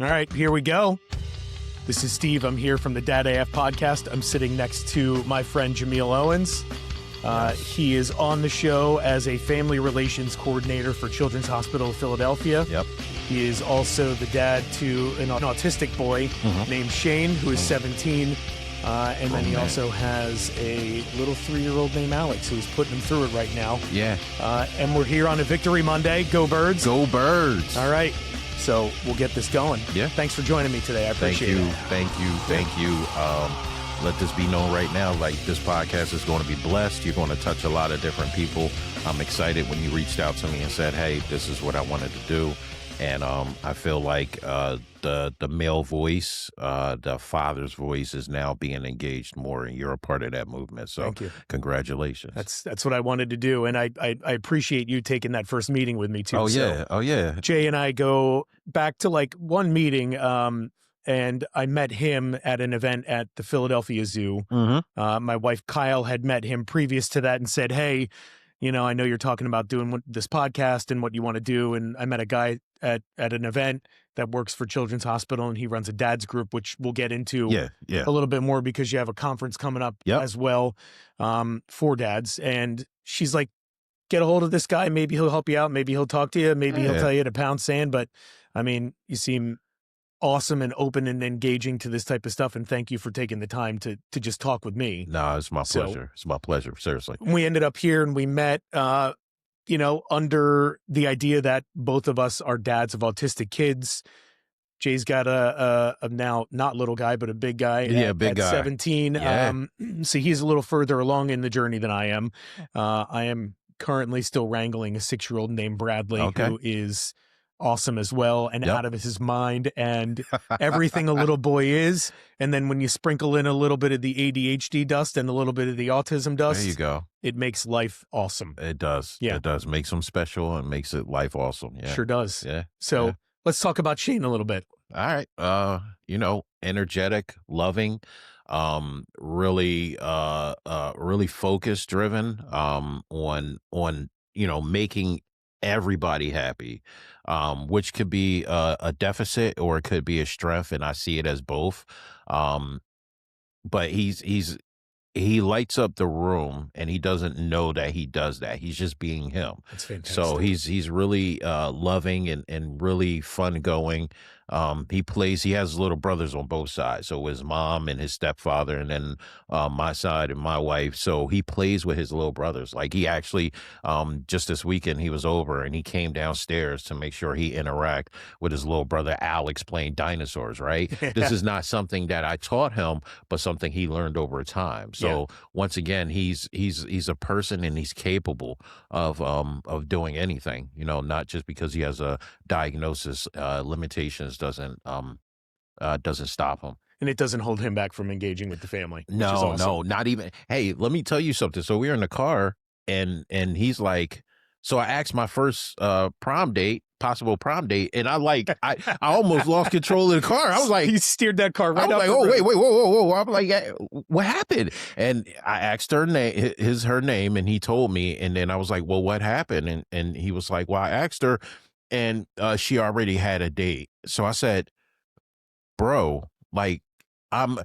All right, here we go. This is Steve. I'm here from the Dad AF podcast. I'm sitting next to my friend Jamiel Owens. He is on the show as a family relations coordinator for Children's Hospital of Philadelphia. Yep. He is also the dad to an autistic boy named Shane, who is 17. And then he also has a little 3-year-old named Alex, who's putting him through it right now. Yeah. And we're here on a Victory Monday. Go Birds. Go Birds. All right. So we'll get this going. Yeah. Thanks for joining me today. I appreciate it. Thank you. Let this be known right now, like this podcast is going to be blessed. You're going to touch a lot of different people. I'm excited when you reached out to me and said, hey, this is what I wanted to do. And I feel like the male voice, the father's voice is now being engaged more, and you're a part of that movement. So Thank you. Congratulations. That's what I wanted to do. And I appreciate you taking that first meeting with me too. Oh, yeah. Oh, yeah. Jay and I go back to like one meeting, and I met him at an event at the Philadelphia Zoo. My wife, Kyle, had met him previous to that and said, hey, you know, I know you're talking about doing this podcast and what you want to do. And I met a guy at an event that works for Children's Hospital, and he runs a dad's group, which we'll get into a little bit more because you have a conference coming up as well for dads. And she's like, get a hold of this guy. Maybe he'll help you out. Maybe he'll talk to you. Maybe he'll tell you to pound sand. But I mean, you seem awesome and open and engaging to this type of stuff. And thank you for taking the time to just talk with me. No, it's my pleasure. It's my pleasure. Seriously. We ended up here and we met, you know, under the idea that both of us are dads of autistic kids. Jay's got a now not little guy, but a big guy. Big guy. 17. Yeah. So he's a little further along in the journey than I am. I am currently still wrangling a 6-year-old named Bradley, who is awesome as well and out of his mind and everything a little boy is. And then when you sprinkle in a little bit of the ADHD dust and a little bit of the autism dust, there you go. It makes life awesome. It does. Yeah. It does. Makes them special and makes it life awesome. Yeah. Sure does. Yeah. So let's talk about Shane a little bit. All right. You know, energetic, loving, really focus driven, on, you know, making everybody happy, which could be a deficit or it could be a strength, and I see it as both. But he lights up the room, and he doesn't know that he does that. He's just being him. That's fantastic. So he's really loving and really fun going. He has little brothers on both sides. So his mom and his stepfather, and then my side and my wife. So he plays with his little brothers. Like he actually, just this weekend, he was over and he came downstairs to make sure he interact with his little brother Alex playing dinosaurs, right? This is not something that I taught him, but something he learned over time. So once again, he's a person, and he's capable of doing anything, you know, not just because he has a diagnosis. Limitations doesn't stop him. And it doesn't hold him back from engaging with the family. No, not even. Hey, let me tell you something. So we were in the car, and he's like, so I asked my first possible prom date, and I almost lost control of the car. I was like, he steered that car right up. I was like, oh, wait, whoa. I'm like, what happened? And I asked her her name, and he told me, and then I was like, well, what happened? And he was like, well, I asked her, and she already had a date. So I said, bro, like, I'm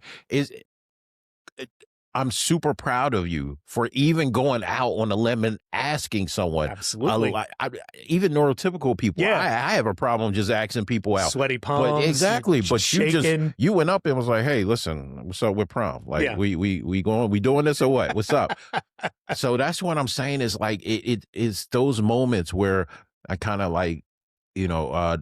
super proud of you for even going out on a limb and asking someone. Absolutely. Even neurotypical people. I have a problem just asking people out. Sweaty palms. Exactly. But shaking. you went up and was like, hey, listen, what's up with prom? Like, we doing this or what? What's up? So that's what I'm saying is like, it is those moments where I kind of like, you know,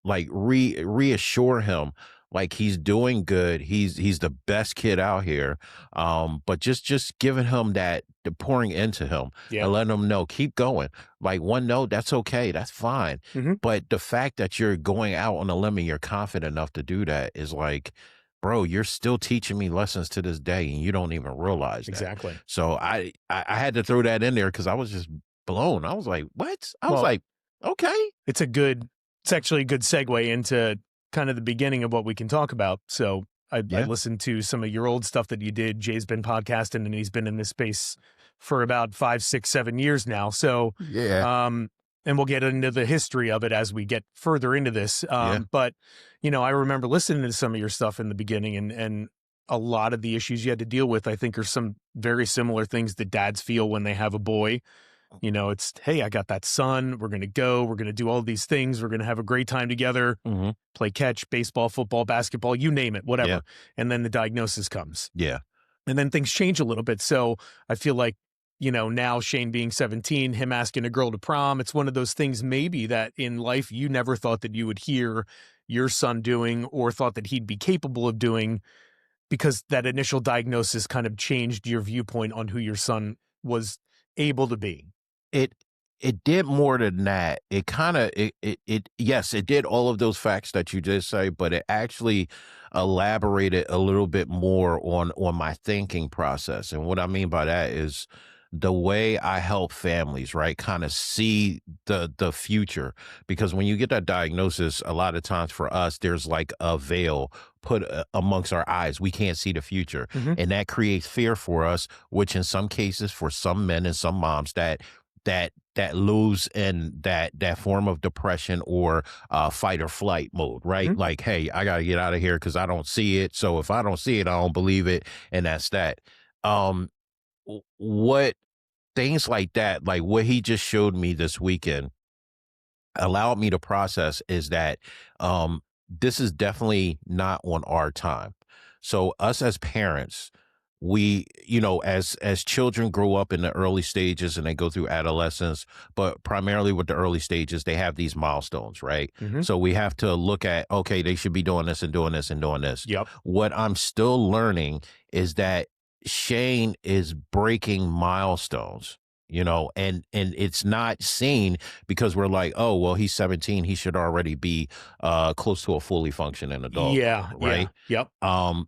like reassure him, like he's doing good. He's the best kid out here. But just giving him the pouring into him and letting him know, keep going. Like one note, that's okay. That's fine. But the fact that you're going out on a limb and you're confident enough to do that is like, bro, you're still teaching me lessons to this day, and you don't even realize that. Exactly. So I had to throw that in there because I was just blown. I was like, what? I was like, okay. It's actually a good segue into kind of the beginning of what we can talk about. So I listened to some of your old stuff that you did. Jay's been podcasting, and he's been in this space for about 5, 6, 7 years now. So and we'll get into the history of it as we get further into this. Yeah. But, I remember listening to some of your stuff in the beginning, and a lot of the issues you had to deal with, I think, are some very similar things that dads feel when they have a boy. It's, hey, I got that son. We're going to go. We're going to do all these things. We're going to have a great time together, play catch, baseball, football, basketball, you name it, whatever. Yeah. And then the diagnosis comes. Yeah. And then things change a little bit. So I feel like, now Shane being 17, him asking a girl to prom, it's one of those things maybe that in life you never thought that you would hear your son doing or thought that he'd be capable of doing, because that initial diagnosis kind of changed your viewpoint on who your son was able to be. It did more than that. It kind of yes, it did all of those facts that you just say, but it actually elaborated a little bit more on my thinking process. And what I mean by that is the way I help families, right, kind of see the future. Because when you get that diagnosis, a lot of times for us, there's like a veil put amongst our eyes. We can't see the future, and that creates fear for us, which in some cases, for some men and some moms, that lose in that form of depression or fight or flight mode, right? Like, hey, I got to get out of here because I don't see it. So if I don't see it, I don't believe it, and that's that. What things like that, like what he just showed me this weekend, allowed me to process is that this is definitely not on our time. So us as parents, we, as children grow up in the early stages and they go through adolescence, but primarily with the early stages, they have these milestones, right? So we have to look at, okay, they should be doing this and doing this and doing this. Yep. What I'm still learning is that Shane is breaking milestones, and it's not seen because we're like, oh, well, he's 17. He should already be close to a fully functioning adult. Yeah. Right. Yeah, yep.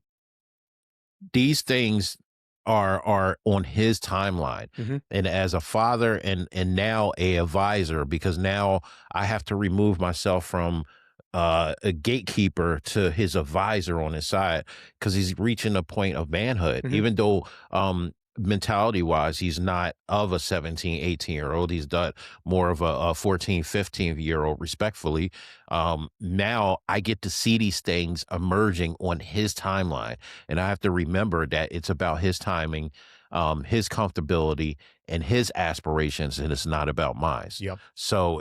These things are on his timeline. And as a father and now a advisor, because now I have to remove myself from a gatekeeper to his advisor on his side, because he's reaching a point of manhood, even though mentality wise he's not of a 17, 18-year-old. He's done more of a 14, 15-year-old, respectfully. Now I get to see these things emerging on his timeline, and I have to remember that it's about his timing, his comfortability, and his aspirations, and it's not about mine. Yep. So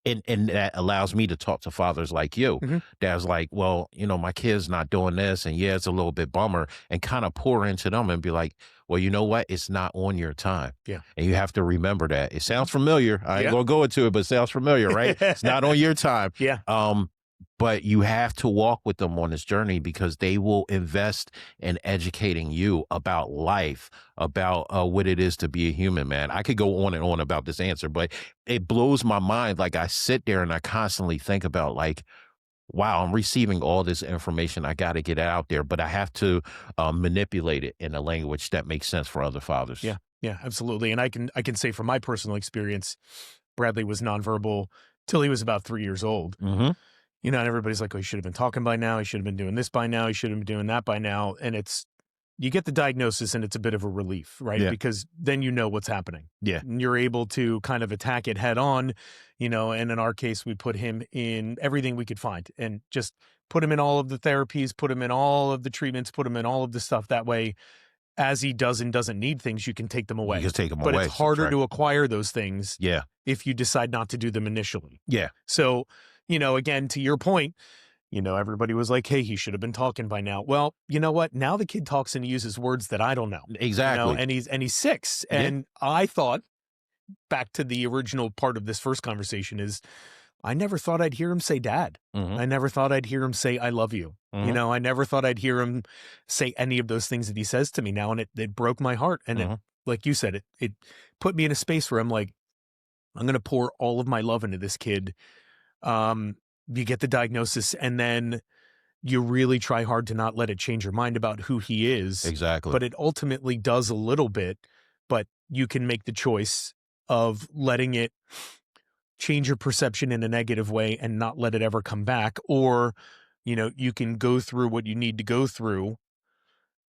and that allows me to talk to fathers like you, that's like, well, my kid's not doing this, and yeah, it's a little bit bummer, and kind of pour into them and be like, well, you know what? It's not on your time. Yeah. And you have to remember that. It sounds familiar. I ain't gonna go into it, but it sounds familiar, right? It's not on your time. Yeah. But you have to walk with them on this journey, because they will invest in educating you about life, about what it is to be a human, man. I could go on and on about this answer, but it blows my mind. Like, I sit there and I constantly think about, like, wow, I'm receiving all this information. I got to get it out there, but I have to manipulate it in a language that makes sense for other fathers. Yeah. Yeah, absolutely. And I can say from my personal experience, Bradley was nonverbal till he was about 3 years old. And everybody's like, oh, he should have been talking by now. He should have been doing this by now. He should have been doing that by now. And you get the diagnosis and it's a bit of a relief, right? Yeah. Because then you know what's happening. Yeah. And you're able to kind of attack it head on, and in our case, we put him in everything we could find and just put him in all of the therapies, put him in all of the treatments, put him in all of the stuff. That way, as he does and doesn't need things, you can take them away. You can take them away. But it's harder to acquire those things Yeah. if you decide not to do them initially. Yeah. So, again, to your point, everybody was like, hey, he should have been talking by now. Well, you know what? Now the kid talks and he uses words that I don't know. Exactly. And he's 6. And I thought, back to the original part of this first conversation, is I never thought I'd hear him say dad. I never thought I'd hear him say, I love you. I never thought I'd hear him say any of those things that he says to me now. And it broke my heart. And it, like you said, it put me in a space where I'm like, I'm going to pour all of my love into this kid. You get the diagnosis, and then you really try hard to not let it change your mind about who he is. Exactly. But it ultimately does a little bit, but you can make the choice of letting it change your perception in a negative way and not let it ever come back. Or, you can go through what you need to go through,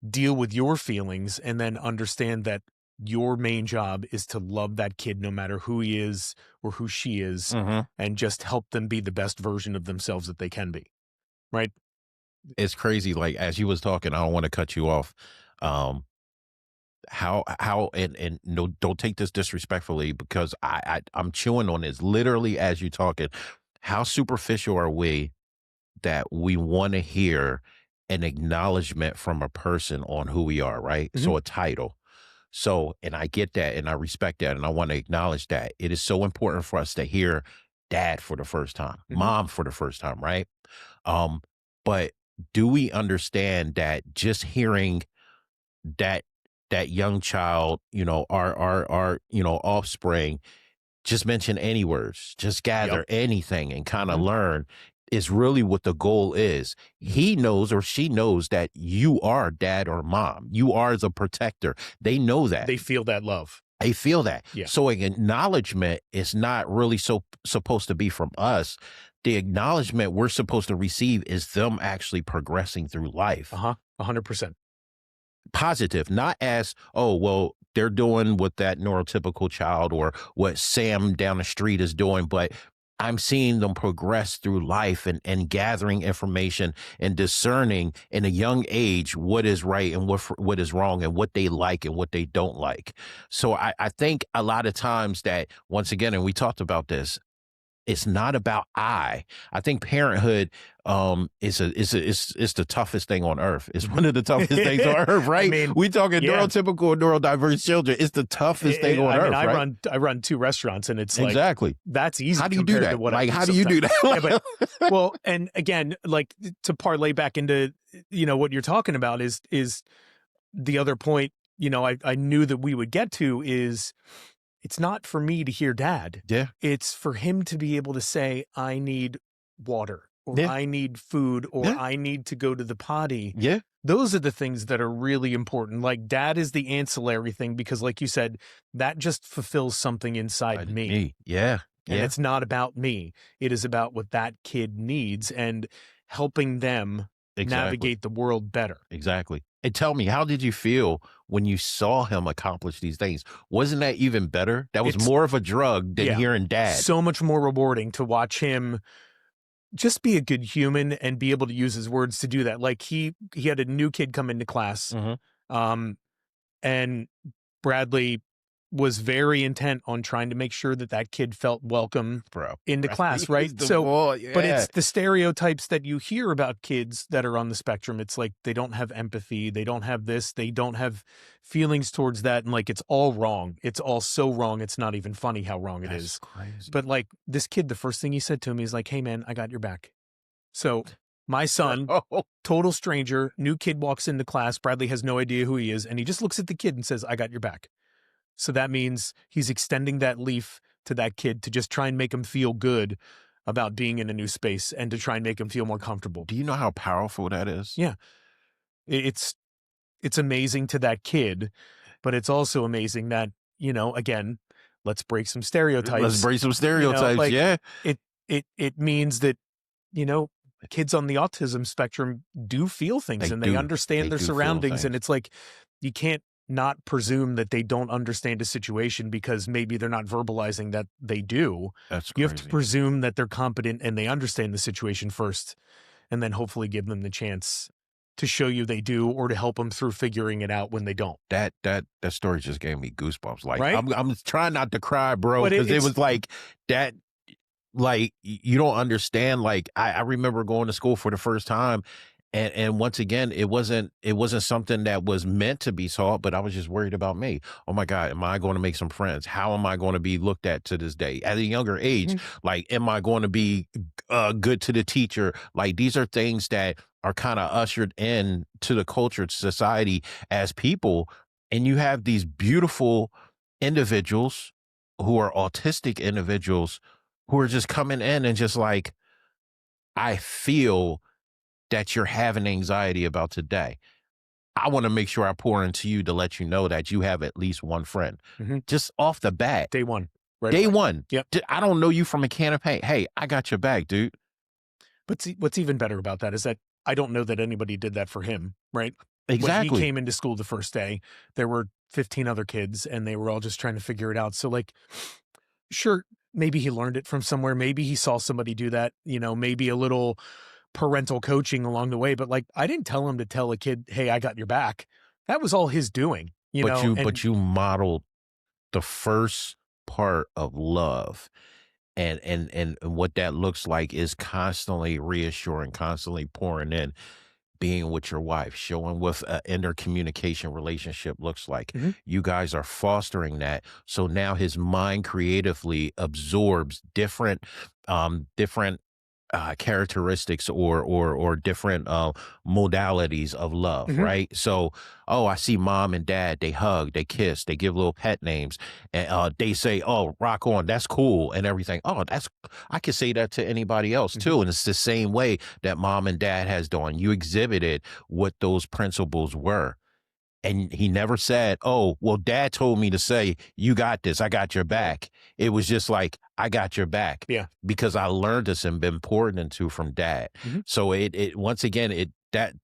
deal with your feelings, and then understand that your main job is to love that kid no matter who he is or who she is, and just help them be the best version of themselves that they can be. Right? It's crazy. Like, as you was talking, I don't want to cut you off. Um, how and no, don't take this disrespectfully, because I'm chewing on this literally as you talking. How superficial are we that we want to hear an acknowledgement from a person on who we are, right? So a title. So, and I get that and I respect that and I want to acknowledge that. It is so important for us to hear dad for the first time, mom for the first time, right? Um, but do we understand that just hearing that young child, our offspring, just mention any words, just gather anything and kind of learn, is really what the goal is. He knows or she knows that you are dad or mom. You are the protector. They know that. They feel that love. They feel that. Yeah. So an acknowledgement is not really supposed to be from us. The acknowledgement we're supposed to receive is them actually progressing through life. 100%. Positive, not as, oh, well, they're doing what that neurotypical child or what Sam down the street is doing, but I'm seeing them progress through life and gathering information and discerning in a young age what is right and what is wrong and what they like and what they don't like. So I think a lot of times that, once again, and we talked about this, it's not about I think parenthood is the toughest thing on earth. It's one of the toughest things on earth, right? I mean, we talking neurotypical, neurodiverse children. It's the toughest thing on earth. I run 2 restaurants, and it's exactly like, that's easy. How do you do that? To what like, how do you do that? But, well, and again, like, to parlay back into, what you're talking about is the other point, I knew that we would get to is, it's not for me to hear dad. Yeah. It's for him to be able to say, I need water, or I need food, or I need to go to the potty. Yeah. Those are the things that are really important. Like, dad is the ancillary thing, because like you said, that just fulfills something inside me. Yeah. And it's not about me. It is about what that kid needs and helping them navigate the world better. Exactly. And tell me, how did you feel when you saw him accomplish these things? Wasn't that even better? That was more of a drug than hearing dad. So much more rewarding to watch him just be a good human and be able to use his words to do that. Like, he had a new kid come into class, and Bradley was very intent on trying to make sure that kid felt welcome into class, right? So, but it's the stereotypes that you hear about kids that are on the spectrum. It's like, they don't have empathy, they don't have this, they don't have feelings towards that, and like, it's all wrong. It's all so wrong. It's not even funny how wrong it is. Crazy. But like, this kid, the first thing he said to me is like, hey man, I got your back. So my son, total stranger, new kid walks into class. Bradley has no idea who he is, and he just looks at the kid and says, I got your back. So that means he's extending that leaf to that kid to just try and make him feel good about being in a new space and to try and make him feel more comfortable. Do you know how powerful that is? Yeah. It's amazing to that kid, but it's also amazing that, again, let's break some stereotypes. Let's break some stereotypes. It means that, kids on the autism spectrum do feel things, and they understand their surroundings. And it's like, you can't not presume that they don't understand a situation because maybe they're not verbalizing that they do. That's You have to presume that they're competent and they understand the situation first, and then hopefully give them the chance to show you they do, or to help them through figuring it out when they don't. That story just gave me goosebumps. Like, right? I'm trying not to cry, bro, because it was like that. Like, you don't understand. Like, I remember going to school for the first time, and once again, it wasn't something that was meant to be taught, but I was just worried about me. Oh my God, am I going to make some friends? How am I going to be looked at to this day at a younger age? Like, am I going to be good to the teacher? Like, these are things that are kind of ushered in to the culture, to society as people. And you have these beautiful individuals who are autistic individuals who are just coming in and just like, I feel that you're having anxiety about today. I want to make sure I pour into you to let you know that you have at least one friend. Just off the bat. Day one. Right Day away. one. Yep. I don't know you from a can of paint. Hey, I got your back, dude. But see, what's even better about that is that I don't know that anybody did that for him, right? When he Exactly. came into school the first day, there were 15 other kids and they were all just trying to figure it out. So like, sure, maybe he learned it from somewhere. Maybe he saw somebody do that, maybe a little parental coaching along the way. But like, I didn't tell him to tell a kid, hey, I got your back. That was all his doing, and But you modeled the first part of love, and what that looks like is constantly reassuring, constantly pouring in, being with your wife, showing what an intercommunication relationship looks like. Mhm. You guys are fostering that. So now his mind creatively absorbs different characteristics or different modalities of love, Mhm. right? So, oh, I see mom and dad, they hug, they kiss, they give little pet names, and they say, "Oh, rock on, that's cool," and everything. Oh, that's I can say that to anybody else Mhm. too, and it's the same way that mom and dad has done. You exhibited what those principles were. And he never said, "Oh, well, dad told me to say, you got this. I got your Right. back." It was just like, "I got your back," Yeah. because I learned this and been poured into from dad. Mhm. So it once again, that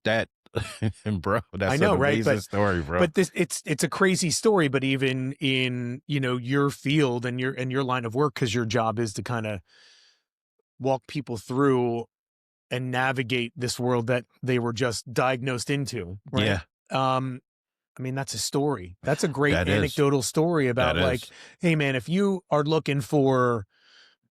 bro, I that's an know, right? amazing story, bro. But this it's a crazy story, but even in, your field and your line of work, because your job is to kind of walk people through and navigate this world that they were just diagnosed into, right? Yeah, Um, I mean, that's a story. That's a great that is. anecdotal story That about like, is. hey man, if you are looking for,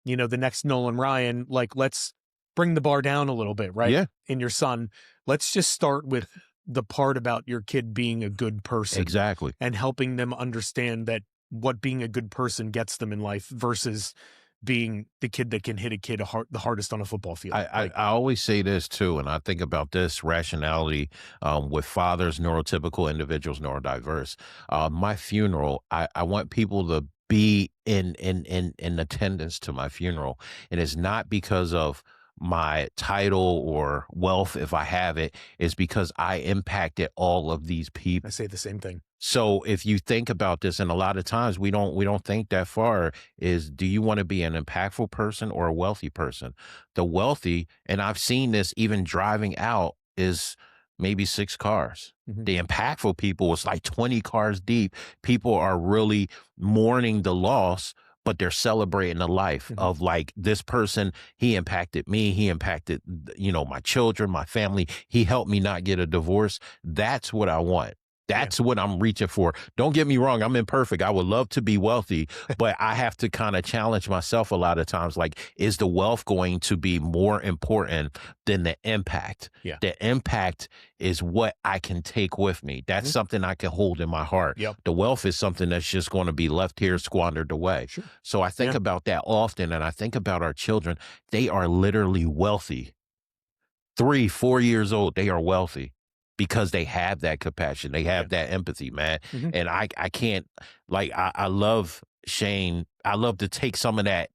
the next Nolan Ryan, like let's bring the bar down a little bit, right? Yeah, In your son. Let's just start with the part about your kid being a good person exactly. and helping them understand that what being a good person gets them in life versus being the kid that can hit a kid the hardest on a football field. Like, I always say this too, and I think about this rationality with fathers, neurotypical individuals, neurodiverse. My funeral, I want people to be in attendance to my funeral, and it's not because of my title or wealth if I have it. It's because I impacted all of these I people. say the same thing. So if you think about this, and a lot of times we don't think that far, is do you want to be an impactful person or a wealthy person? The wealthy, and I've seen this even driving out, is maybe 6 cars. Mhm. The impactful people is like 20 cars deep. People are really mourning the loss, but they're celebrating the life Mhm. of like this person. He impacted me. He impacted, my children, my family. He helped me not get a divorce. That's what I want. Yeah. That's what I'm reaching for. Don't get me wrong, I'm imperfect. I would love to be wealthy, but I have to kind of challenge myself a lot of times. Like, is the wealth going to be more important than the impact? Yeah. The impact is what I can take with me. That's Mhm. something I can hold in my heart. Yep. The wealth is something that's just going to be left here, squandered away. Sure. So I think Yeah. about that often, and I think about our children. They are literally wealthy. 3, 4 years old, they are wealthy because they have that compassion. They Yeah. have that empathy, man. Mhm. And I can't, like, I love Shane. I love to take some of that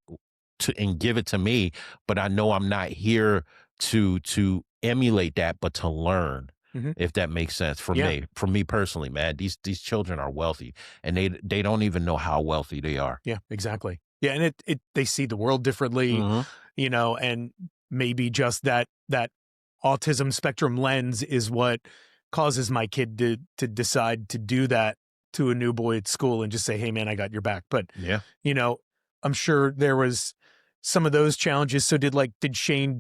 and give it to me, but I know I'm not here to emulate that, but to learn, Mhm. if that makes sense Yeah. for me personally, man. These children are wealthy, and they don't even know how wealthy they are. Yeah, exactly. Yeah, and it they see the world differently, Hmm. and maybe just that autism spectrum lens is what causes my kid to decide to do that to a new boy at school and just say, "Hey man, I got your back." But, Yeah. you know, I'm sure there was some of those challenges. So did Shane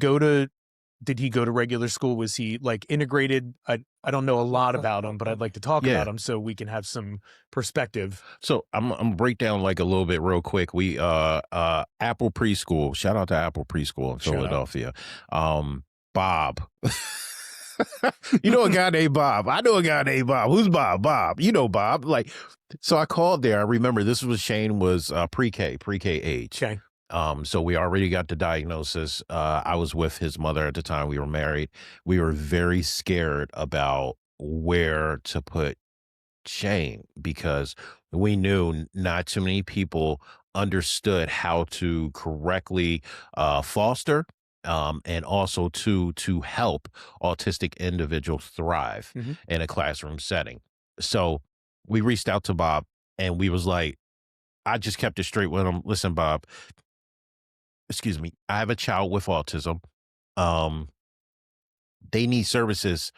did he go to regular school? Was he like integrated? I don't know a lot about him, but I'd like to talk about Yeah. him so we can have some perspective. So I'm gonna break down like a little bit real quick. We Apple Preschool. Shout out to Apple Preschool in Shout out. Philadelphia. Bob. You know a guy named Bob. I know a guy named Bob. Who's Bob? Bob. You know Bob. Like, so I called there. I remember this was Shane was pre-K age. Okay. So we already got the diagnosis. I was with his mother at the time. We were married. We were very scared about where to put Shane because we knew not too many people understood how to correctly foster, and also to help autistic individuals thrive Mhm. in a classroom setting. So we reached out to Bob, and we was like, I just kept it straight with him. Listen, Bob, excuse me, I have a child with autism. Um, they need services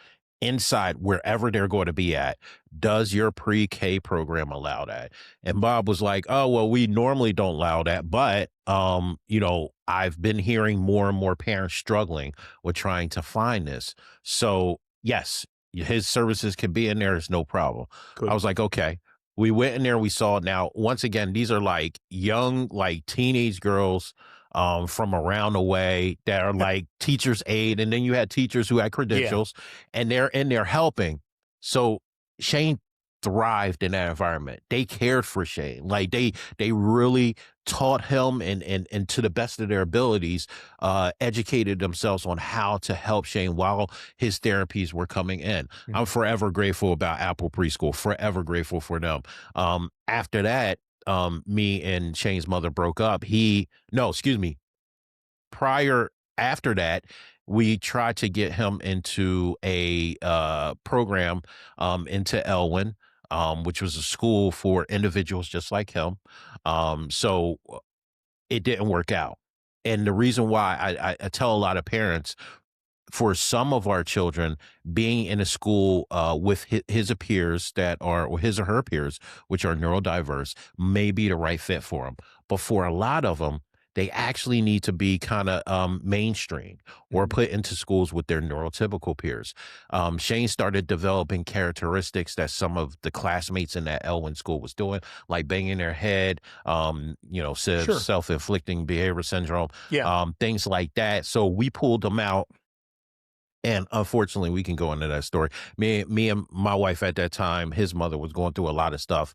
inside wherever they're going to be at, does your pre-K program allow that? And Bob was like, oh, well, we normally don't allow that, but I've been hearing more and more parents struggling with trying to find this. So yes, his services can be in there. It's no problem. Good. I was like, okay. We went in there, we saw it. Now, once again, these are like young, like teenage girls from around the way that are like teachers' aide. And then you had teachers who had credentials and they're in there helping. So Shane thrived in that environment. They cared for Shane. Like they really taught him and to the best of their abilities, educated themselves on how to help Shane while his therapies were coming in. Mm-hmm. I'm forever grateful about Apple Preschool, forever grateful for them. After that, me and Shane's mother broke up. After that, we tried to get him into a program into Elwyn, which was a school for individuals just like him. So it didn't work out. And the reason why I tell a lot of parents, for some of our children, being in a school with his peers or his or her peers, which are neurodiverse, may be the right fit for them. But for a lot of them, they actually need to be kind of mainstream or put into schools with their neurotypical peers. Shane started developing characteristics that some of the classmates in that Elwyn school was doing, like banging their head, self-inflicting behavior syndrome, things like that. So we pulled them out. And unfortunately, we can go into that story. Me and my wife at that time, his mother was going through a lot of stuff.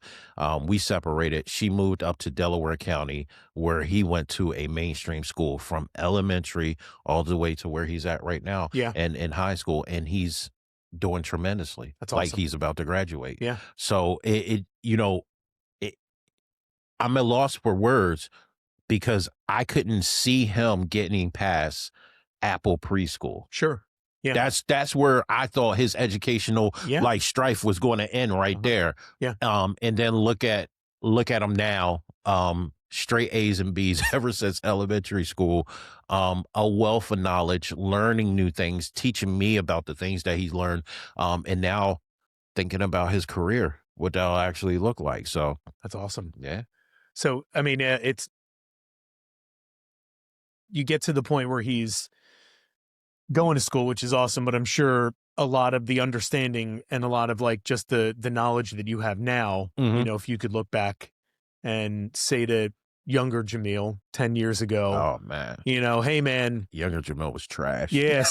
We separated. She moved up to Delaware County, where he went to a mainstream school from elementary all the way to where he's at right now. Yeah. And in high school. And he's doing tremendously. That's like awesome. He's about to graduate. Yeah. So I'm at loss for words because I couldn't see him getting past Apple Preschool. Sure. Yeah. That's where I thought his educational like strife was going to end right there. Yeah. And then look at him now, straight A's and B's ever since elementary school, a wealth of knowledge, learning new things, teaching me about the things that he's learned, and now thinking about his career, what that'll actually look like. So that's awesome. Yeah. So, I mean, you get to the point where he's going to school, which is awesome, but I'm sure a lot of the understanding and a lot of like just the knowledge that you have now, if you could look back and say to younger Jamiel 10 years ago, oh man, hey man, younger Jamiel was trash. Yeah.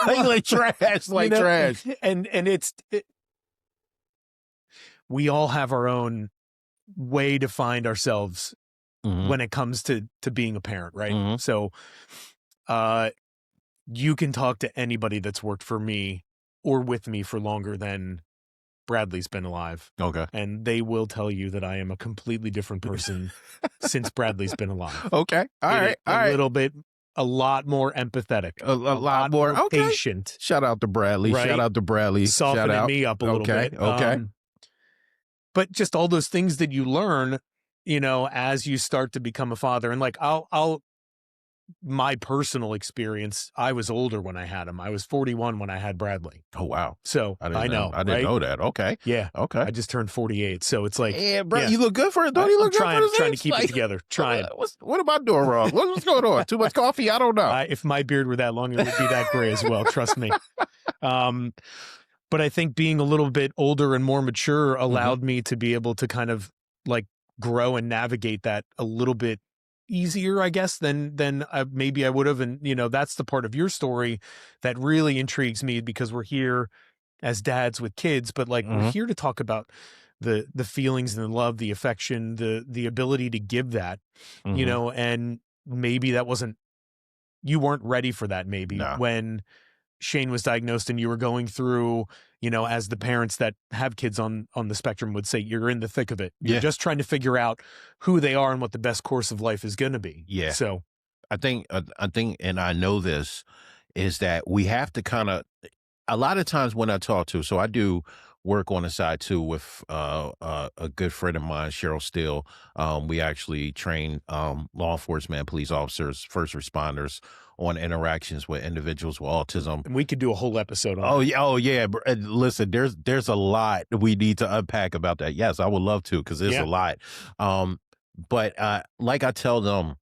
like trash, trash. And we all have our own way to find ourselves when it comes to being a parent. Right. So, you can talk to anybody that's worked for me or with me for longer than Bradley's been alive. Okay. And they will tell you that I am a completely different person since Bradley's been alive. Okay. All right. A lot more empathetic. A lot more patient. Shout out to Bradley. Right? Shout out to Bradley. Softening me up a little bit. Okay. But just all those things that you learn, as you start to become a father. And like, my personal experience, I was older when I had him. I was 41 when I had Bradley. Oh, wow. So I know. I didn't know that. Okay. Yeah. Okay. I just turned 48. So it's like, bro, you look good for it. Don't you look good for trying to keep it together. Trying. What am I doing wrong? What's going on? Too much coffee? I don't know. If my beard were that long, it would be that gray as well. Trust me. But I think being a little bit older and more mature allowed me to be able to kind of like grow and navigate that a little bit easier, I guess, than maybe I would have. And, that's the part of your story that really intrigues me, because we're here as dads with kids, but like we're here to talk about the feelings and the love, the affection, the ability to give that, and maybe you weren't ready for that maybe when Shane was diagnosed and you were going through, as the parents that have kids on the spectrum would say, you're in the thick of it. You're just trying to figure out who they are and what the best course of life is going to be. Yeah. So I think, and I know this, is that we have to kind of, a lot of times when I talk to, so I do work on the side too with a good friend of mine, Cheryl Steele. We actually train law enforcement, police officers, first responders on interactions with individuals with autism. And we could do a whole episode on Oh that. yeah, oh yeah. Listen, there's a lot we need to unpack about that. Yes, I would love to because there's a lot. But like I tell them,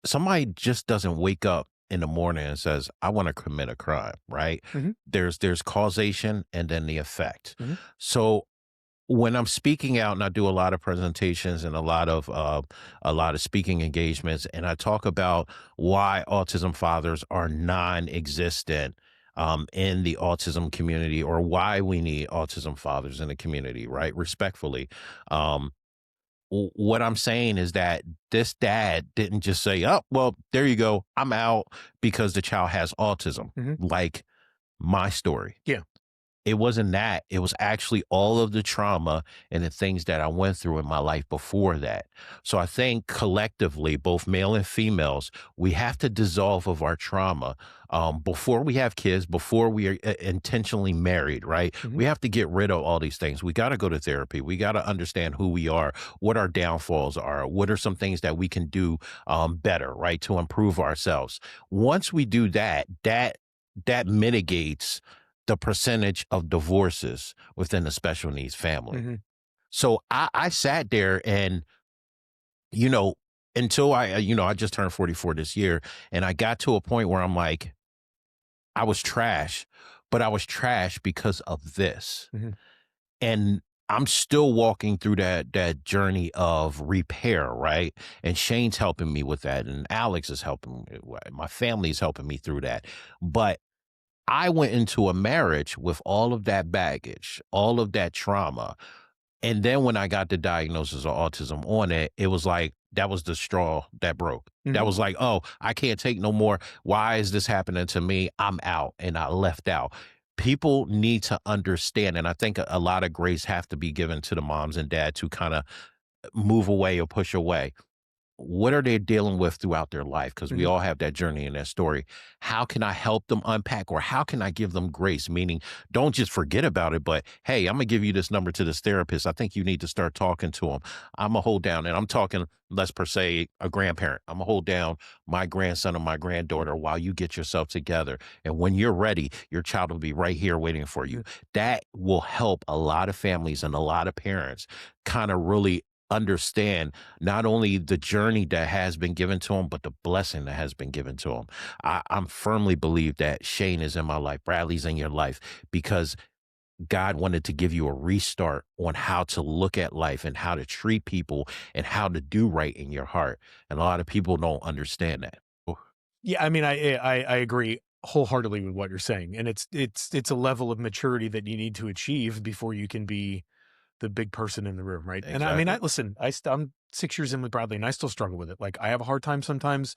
somebody just doesn't wake up in the morning and says, "I want to commit a crime." Right? Mhm. There's causation and then the effect. Mhm. So when I'm speaking out, and I do a lot of presentations and a lot of speaking engagements, and I talk about why autism fathers are non-existent in the autism community, or why we need autism fathers in the community, right? Respectfully, um, what I'm saying is that this dad didn't just say, "Oh, well, there you go, I'm out," because the child has autism, Mhm. like my story. Yeah. It wasn't that. It was actually all of the trauma and the things that I went through in my life before that. So I think collectively, both male and females, we have to dissolve of our trauma before we have kids, before we are intentionally married, right? Mhm. We have to get rid of all these things. We got to go to therapy. We got to understand who we are, what our downfalls are, what are some things that we can do better, right, to improve ourselves. Once we do that, that mitigates the percentage of divorces within the special needs family. Mhm. So I sat there and, you know, until I just turned 44 this year, and I got to a point where I'm like, I was trash, but I was trash because of this. Mhm. And I'm still walking through that journey of repair, right? And Shane's helping me with that, and Alex is helping me. My family's helping me through that. But I went into a marriage with all of that baggage, all of that trauma. And then when I got the diagnosis of autism on it, it was like that was the straw that broke. That Mhm. was like, oh, I can't take no more. Why is this happening to me? I'm out, and I left out. People need to understand, and I think a lot of grace have to be given to the moms and dads who kind of move away or push away. What are they dealing with throughout their life? Because we Mhm. all have that journey and that story. How can I help them unpack, or how can I give them grace? Meaning, don't just forget about it, but hey, I'm gonna give you this number to this therapist. I think you need to start talking to them. I'm gonna hold down, and I'm talking, let's per se, a grandparent. I'm gonna hold down my grandson or my granddaughter while you get yourself together. And when you're ready, your child will be right here waiting for you. Mhm. That will help a lot of families and a lot of parents kind of really understand not only the journey that has been given to him, but the blessing that has been given to him. I'm firmly believe that Shane is in my life, Bradley's in your life, because God wanted to give you a restart on how to look at life and how to treat people and how to do right in your heart. And a lot of people don't understand that. Oh, Yeah, I mean, I agree wholeheartedly with what you're saying, and it's a level of maturity that you need to achieve before you can be the big person in the room, right? And I mean, exactly. I'm 6 years in with Bradley, and I still struggle with it. Like, I have a hard time sometimes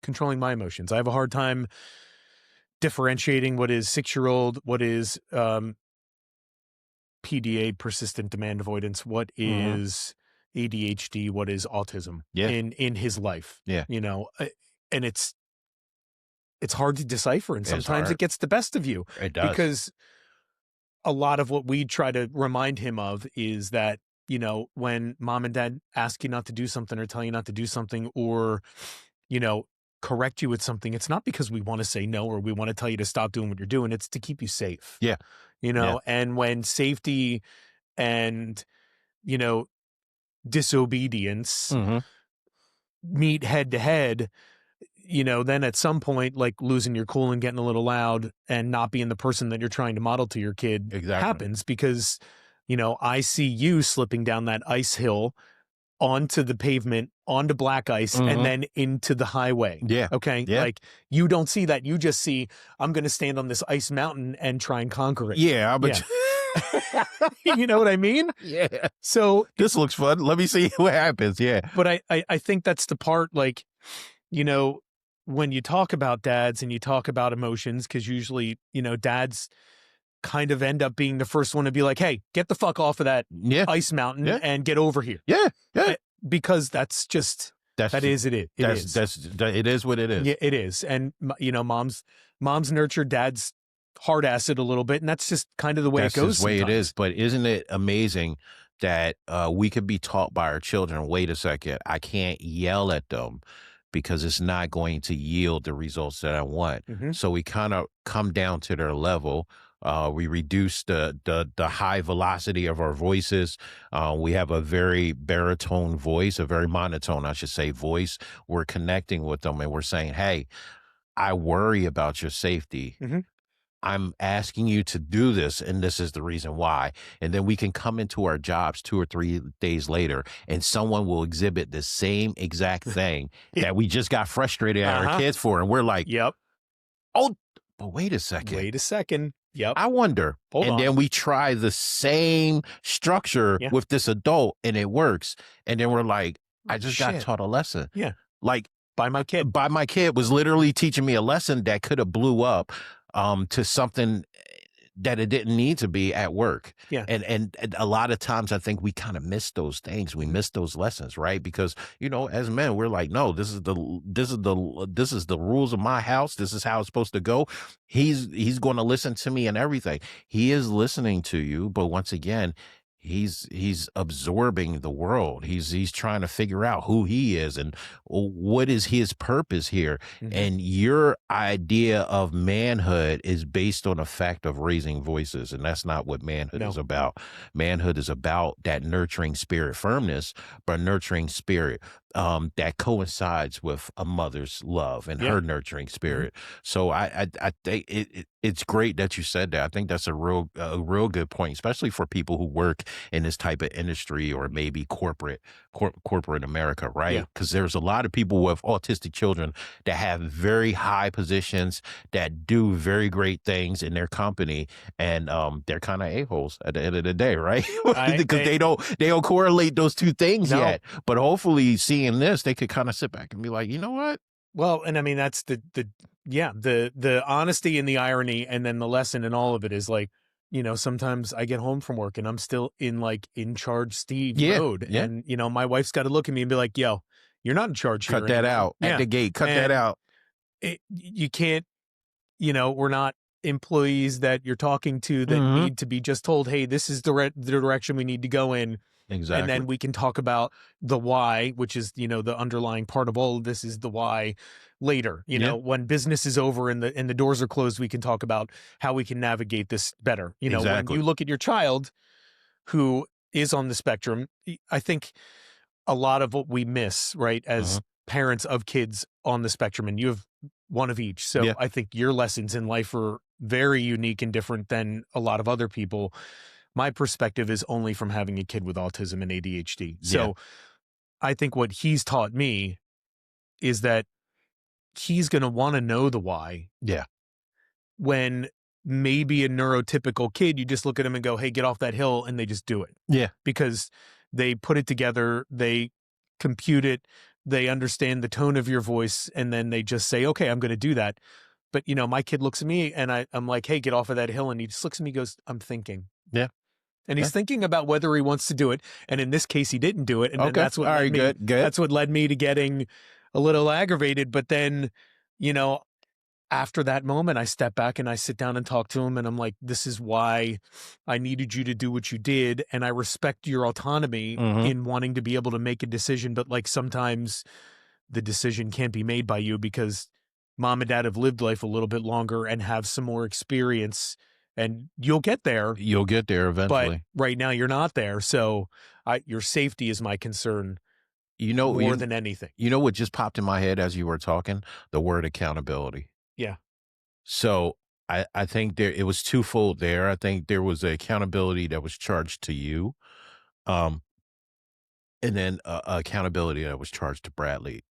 controlling my emotions. I have a hard time differentiating what is 6-year-old, what is PDA, persistent demand avoidance, what Hmm. is ADHD, what is autism Yeah. in his life. Yeah. And it's hard to decipher, and It's sometimes it hard. gets the best of you It does. because a lot of what we try to remind him of is that, when mom and dad ask you not to do something or tell you not to do something, or, you know, correct you with something, it's not because we want to say no or we want to tell you to stop doing what you're doing. It's to keep you safe, Yeah. Yeah. and when safety and, you know, disobedience Hmm. meet head to head, then at some point, like losing your cool and getting a little loud and not being the person that you're trying to model to your kid Exactly. happens because, I see you slipping down that ice hill onto the pavement, onto black ice, and Hmm. then into the highway. Yeah. Okay. Yeah. Like, you don't see that. You just see, I'm going to stand on this ice mountain and try and conquer it. Yeah. Yeah. You know what I mean? Yeah. So, This looks fun. Let me see what happens. Yeah. but I think that's the part, like, you know, when you talk about dads and you talk about emotions, because usually, dads kind of end up being the first one to be like, hey, get the fuck off of that Yeah. ice mountain Yeah. and get over here. Yeah. Yeah. Because that's just, That's that is, it is. It is. it is what it is. Yeah, it is. And, mom's nurture, dad's hard ass it a little bit. And that's just kind of the way That's it goes just the way it is. sometimes. But isn't it amazing that we could be taught by our children, wait a second, I can't yell at them because it's not going to yield the results that I want. So we kind of come down to their level. We reduce the high velocity of our voices. We have a very baritone voice, a very monotone, I should say, voice. We're connecting with them and we're saying, hey, I worry about your safety. I'm asking you to do this, and this is the reason why. And then we can come into our jobs 2 or 3 days later, and someone will exhibit the same exact thing that we just got frustrated at our kids for. And we're like, Yep. oh, but wait a second. Wait a second. Yep. I wonder. Hold on. Then we try the same structure with this adult, and it works. And then we're like, I just got taught a lesson. Yeah. Like, by my kid was literally teaching me a lesson that could have blew up to something that it didn't need to be at work. Yeah. And a lot of times I think we kind of miss those things. We miss those lessons, right? Because, as men, we're like, no, this is the rules of my house. This is how it's supposed to go. He's going to listen to me and everything. He is listening to you, but once again, he's absorbing the world. He's trying to figure out who he is and what is his purpose here. And your idea of manhood is based on the fact of raising voices, and that's not what manhood is about. Manhood is about that nurturing spirit, firmness, but nurturing spirit that coincides with a mother's love and her nurturing spirit. So I think it's great that you said that. I think that's a real good point, especially for people who work in this type of industry or maybe corporate America, right? Because there's a lot of people with autistic children that have very high positions that do very great things in their company, and they're kind of a-holes at the end of the day, right? Because they don't correlate those two things yet. But hopefully seeing this, they could kind of sit back and be like, you know what? Well, and I mean, that's the honesty and the irony, and then the lesson in all of it is like, sometimes I get home from work and I'm still in charge Steve mode. And, my wife's got to look at me and be like, yo, you're not in charge here. Cut that out at the gate. Cut that out. You can't, we're not employees that you're talking to that need to be just told, hey, this is the direction we need to go in. Exactly. And then we can talk about the why, which is, the underlying part of all of this is the why later. When business is over and the doors are closed, we can talk about how we can navigate this better. When you look at your child who is on the spectrum, I think a lot of what we miss, right, as parents of kids on the spectrum, and you have one of each. So I think your lessons in life are very unique and different than a lot of other people. My perspective is only from having a kid with autism and ADHD. So I think what he's taught me is that he's going to want to know the why. Yeah. When maybe a neurotypical kid, you just look at him and go, hey, get off that hill. And they just do it. Yeah. Because they put it together, they compute it, they understand the tone of your voice, and then they just say, okay, I'm going to do that. But, my kid looks at me and I'm like, hey, get off of that hill. And he just looks at me and goes, I'm thinking. Yeah. And he's thinking about whether he wants to do it. And in this case, he didn't do it. And then that's what good. That's what led me to getting a little aggravated. But then, after that moment, I step back and I sit down and talk to him. And I'm like, this is why I needed you to do what you did. And I respect your autonomy in wanting to be able to make a decision. But like sometimes the decision can't be made by you because mom and dad have lived life a little bit longer and have some more experience. And you'll get there. You'll get there eventually. But right now you're not there. So your safety is my concern more than anything. You know what just popped in my head as you were talking? The word accountability. Yeah. So I think it was twofold there. I think there was the accountability that was charged to you. And then accountability that was charged to Bradley.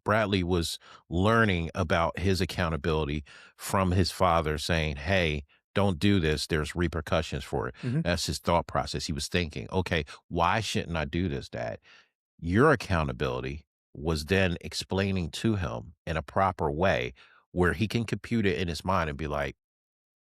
Bradley was learning about his accountability from his father saying, hey, don't do this. There's repercussions for it. That's his thought process. He was thinking, okay, why shouldn't I do this, Dad? Your accountability was then explaining to him in a proper way where he can compute it in his mind and be like,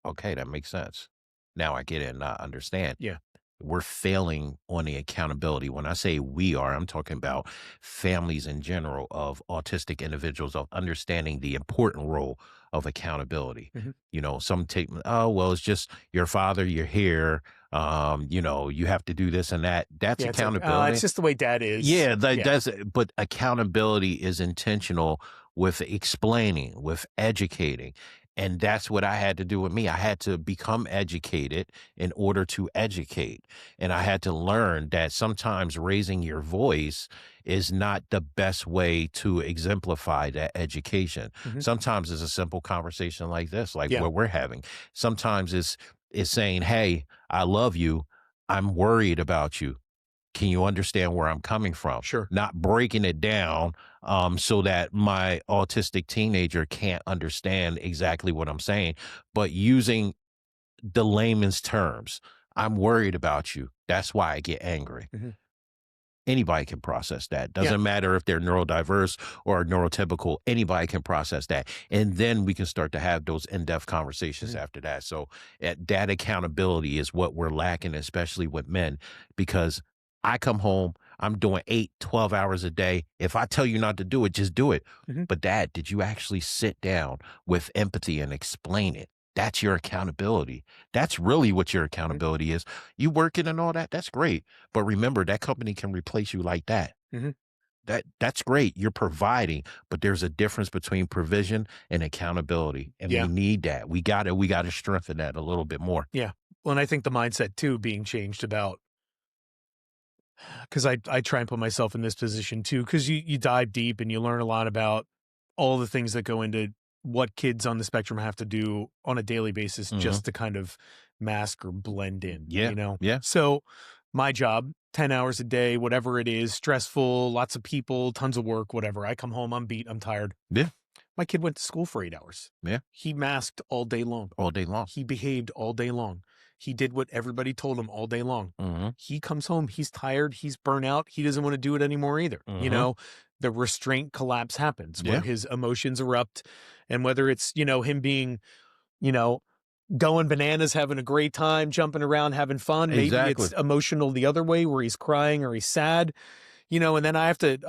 okay, that makes sense. Now I get it and I understand. Yeah. We're failing on the accountability. When I say we are, I'm talking about families in general of autistic individuals of understanding the important role of accountability. Some take, oh, well, it's just your father, you're here. You have to do this and that. That's Yeah, it's like, oh, it's accountability. just the way dad is. Yeah, Yeah. but accountability is intentional with explaining, with educating. And that's what I had to do with me. I had to become educated in order to educate. And I had to learn that sometimes raising your voice is not the best way to exemplify that education. Mhm. Sometimes it's a simple conversation like this, like Yeah. what we're having. Sometimes it's saying, "Hey, I love you. I'm worried about you. Can you understand where I'm coming from?" Sure. Not breaking it down so that my autistic teenager can't understand exactly what I'm saying, but using the layman's terms. I'm worried about you. That's why I get angry. Mhm. Anybody can process that. Yeah. Doesn't matter if they're neurodiverse or neurotypical, anybody can process that. And then we can start to have those in-depth conversations Mhm. after that. So that accountability is what we're lacking, especially with men, because I come home, I'm doing 8, 12 hours a day. If I tell you not to do it, just do it. Mhm. But dad, did you actually sit down with empathy and explain it? That's your accountability. That's really what your Mhm. accountability is. You working and all that, that's great. But remember, that company can replace you like that. Mhm. That's great. You're providing, but there's a difference between provision and accountability. And we Yeah. need that. We gotta strengthen that a little bit more. Yeah. Well, and I think the mindset too being changed about, because I try and put myself in this position too, because you dive deep and you learn a lot about all the things that go into what kids on the spectrum have to do on a daily basis Hmm. just to kind of mask or blend in, Yeah. you know? Yeah. So my job, 10 hours a day, whatever it is, stressful, lots of people, tons of work, whatever. I come home, I'm beat, I'm tired. Yeah. My kid went to school for 8 hours. Yeah. He masked all day long. All day long. He behaved all day long. He did what everybody told him all day long. Hmm. He comes home, he's tired, he's burnt out, he doesn't want to do it anymore either. Hmm. The restraint collapse happens where Yeah. his emotions erupt. And whether it's, him being, you know, going bananas, having a great time, jumping around, having fun, maybe Exactly. it's emotional the other way where he's crying or he's sad, and then I have to,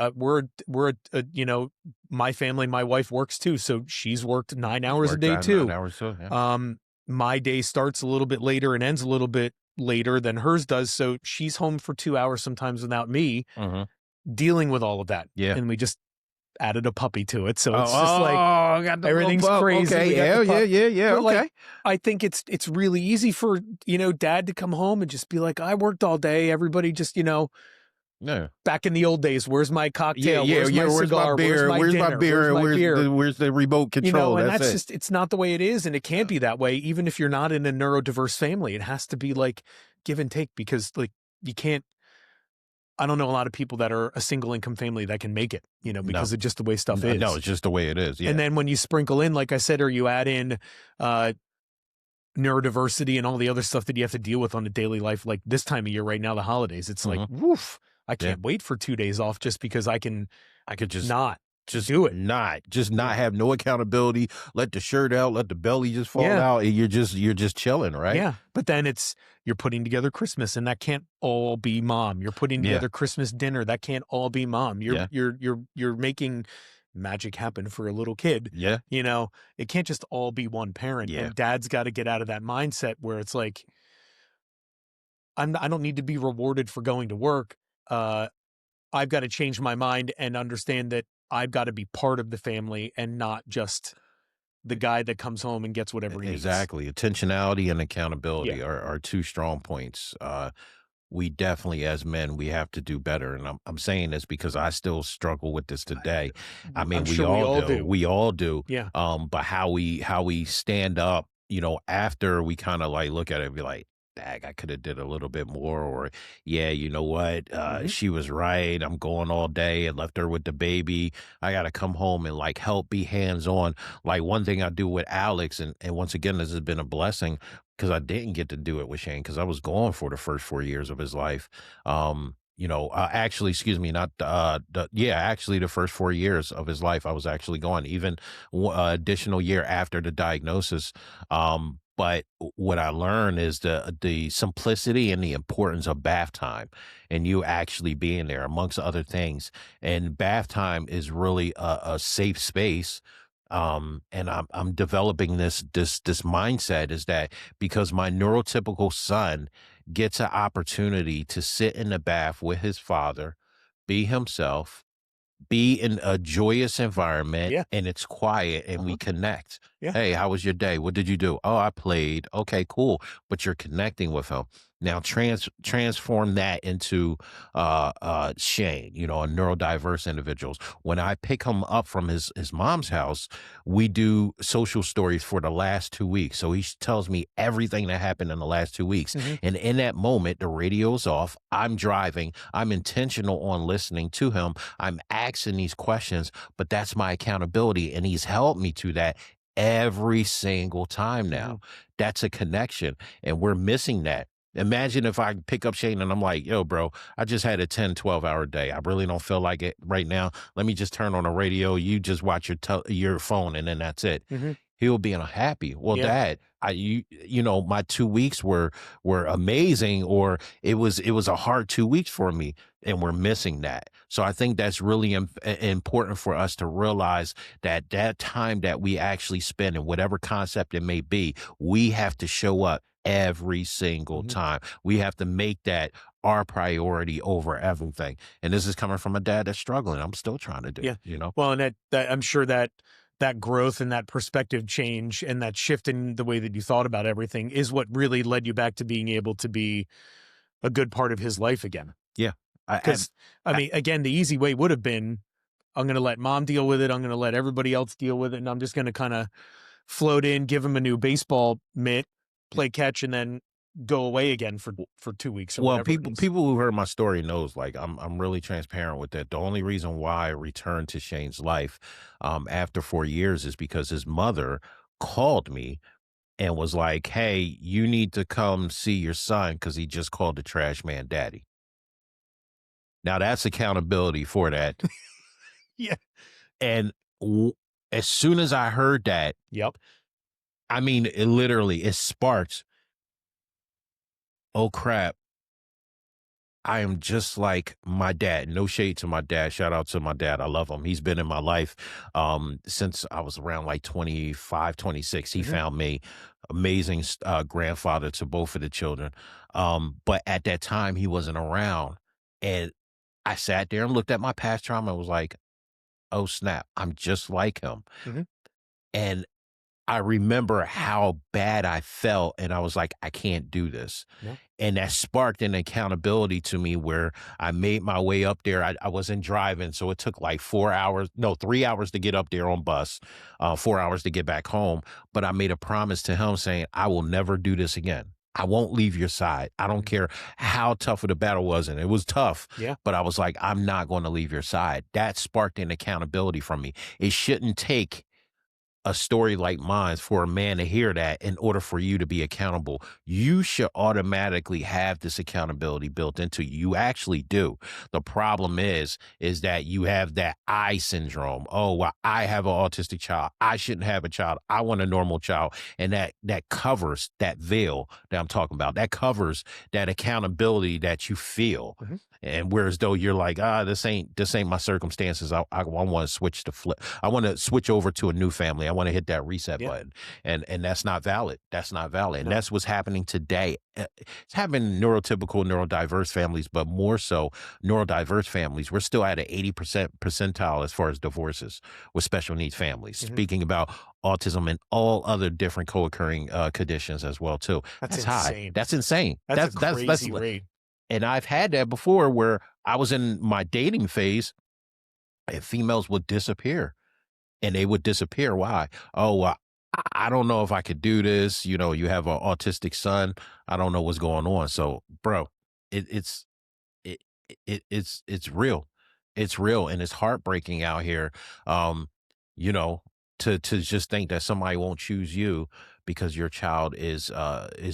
my family, my wife works too. So she's worked 9 hours a Worked day out 9 too. hours too. Yeah. My day starts a little bit later and ends a little bit later than hers does. So she's home for 2 hours sometimes without me Hmm. dealing with all of that. Yeah. And we just added a puppy to it. So Oh, it's just like I got the little everything's pup. crazy. Okay. We got Yeah. the Yeah. pup. Yeah. Yeah. But Okay. I think it's really easy for, dad to come home and just be like, I worked all day. Everybody just, Yeah. back in the old days, where's my Yeah, cocktail? yeah, Where's yeah. my Where's my cigar? Where's beer? my Where's my dinner? beer? Where's And my beer? where's the remote control? And That's that's it. just, it's not the way it is. And it can't be that way, even if you're not in a neurodiverse family. It has to be like give and take because like you can't, I don't know a lot of people that are a single income family that can make it, No, because of just the way stuff no, is. it's just the way it is. And Yeah. then when you sprinkle in, like I said, or you add in uh, neurodiversity and all the other stuff that you have to deal with on a daily life, like this time of year right now, the holidays, it's like, Hmm. woof, I Yeah. can't wait for 2 days off just because I I could not just do it. not have no accountability. Let the shirt out, let the belly just fall Yeah. out, and you're just chilling, right? Yeah. But then you're putting together Christmas and that can't all be mom. You're putting Yeah. together Christmas dinner. That can't all be mom. Yeah. You're making magic happen for a little kid. Yeah. It can't just all be one parent. Yeah. And dad's got to get out of that mindset where it's like, I don't need to be rewarded for going to work. I've got to change my mind and understand that I've got to be part of the family and not just the guy that comes home and gets whatever he needs. Exactly. Intentionality and accountability Yeah. are two strong points. We definitely, as men, we have to do better. And I'm saying this because I still struggle with this today. I mean, I'm we sure we all all do. do. We all do. Yeah. But how we stand up, after we kind of like look at it and be like, dag, I could have did a little bit more, or yeah, you know what? Mhm. She was right. I'm going all day and left her with the baby. I gotta come home and like help be hands on. Like one thing I do with Alex, and once again, this has been a blessing because I didn't get to do it with Shane because I was gone for the first 4 years of his life. Actually, excuse me, not actually the first 4 years of his life, I was actually gone. Even additional year after the diagnosis. But what I learned is the simplicity and the importance of bath time, and you actually being there, amongst other things. And bath time is really a safe space. And I'm developing this mindset is that because my neurotypical son gets an opportunity to sit in the bath with his father, be himself, be in a joyous environment, Yeah. and it's quiet and we connect. Yeah. Hey, how was your day? What did you do? Oh, I played. Okay, cool. But you're connecting with him. Now transform that into Shane, a neurodiverse individuals. When I pick him up from his mom's house, we do social stories for the last 2 weeks. So he tells me everything that happened in the last 2 weeks. And in that moment, the radio's off. I'm driving. I'm intentional on listening to him. I'm asking these questions, but that's my accountability. And he's held me to that every single time now. That's a connection. And we're missing that. Imagine if I pick up Shane and I'm like, yo, bro, I just had a 10, 12-hour day. I really don't feel like it right now. Let me just turn on the radio. You just watch your phone and then that's it. He'll be unhappy. Well, Yeah. Dad, my 2 weeks were amazing, or it was a hard 2 weeks for me, and we're missing that. So I think that's really important for us to realize that time that we actually spend in whatever concept it may be, we have to show up every single time. We have to make that our priority over everything. And this is coming from a dad that's struggling. I'm still trying to do, Yeah. Well, and that I'm sure that growth and that perspective change and that shift in the way that you thought about everything is what really led you back to being able to be a good part of his life again. Yeah. Because I mean, again, the easy way would have been, I'm going to let mom deal with it. I'm going to let everybody else deal with it. And I'm just going to kind of float in, give him a new baseball mitt, play catch, and then go away again for 2 weeks or Well, whatever it is. people who heard my story knows, like, I'm really transparent with that. The only reason why I returned to Shane's life after 4 years is because his mother called me and was like, hey, you need to come see your son because he just called the trash man daddy. Now that's accountability for that. Yeah. And as soon as I heard that, Yep. I mean, it sparked, oh crap, I am just like my dad. No shade to my dad. Shout out to my dad. I love him. He's been in my life since I was around like 25, 26. He found me. Amazing grandfather to both of the children. But at that time, he wasn't around. And I sat there and looked at my past trauma and was like, oh, snap, I'm just like him. And I remember how bad I felt, and I was like, I can't do this. Yeah. And that sparked an accountability to me where I made my way up there. I wasn't driving, so it took like 3 hours to get up there on bus, 4 hours to get back home. But I made a promise to him saying, I will never do this again. I won't leave your side. I don't care how tough of the battle was, and it was tough. Yeah. But I was like, I'm not going to leave your side. That sparked an accountability from me. It shouldn't take a story like mine for a man to hear that in order for you to be accountable. You should automatically have this accountability built into you. You actually do. The problem is that you have that I syndrome. Oh, well, I have an autistic child. I shouldn't have a child. I want a normal child. And that covers that veil that I'm talking about. That covers that accountability that you feel. And whereas though you're like, this ain't my circumstances. I want to switch to flip. I want to switch over to a new family. I want to hit that reset button. And that's not valid. That's not valid. And that's what's happening today. It's happening in neurotypical, neurodiverse families, but more so neurodiverse families. We're still at an 80% percentile as far as divorces with special needs families. Speaking about autism and all other different co-occurring conditions as well too. That's insane. high. That's insane. That's a crazy rate. And I've had that before where I was in my dating phase and females would disappear. And they would disappear. Why? Oh, I don't know if I could do this. You have an autistic son. I don't know what's going on. So, bro, it's real. It's real, and it's heartbreaking out here. To just think that somebody won't choose you because your child is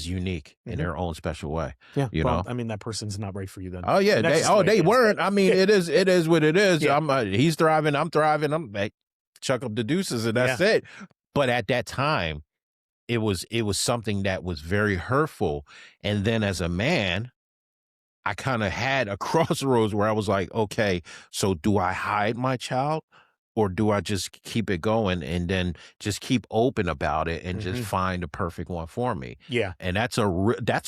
unique in their own special way. Yeah. Well, I mean, that person's not right for you then. Oh yeah. They weren't. I mean, it is what it is. Yeah. He's thriving. I'm thriving. I'm like, chuck up the deuces and that's it. But at that time, it was something that was very hurtful. And then as a man, I kind of had a crossroads where I was like, okay, so do I hide my child or do I just keep it going and then just keep open about it and just Mhm. find the perfect one for me? Yeah. And that's a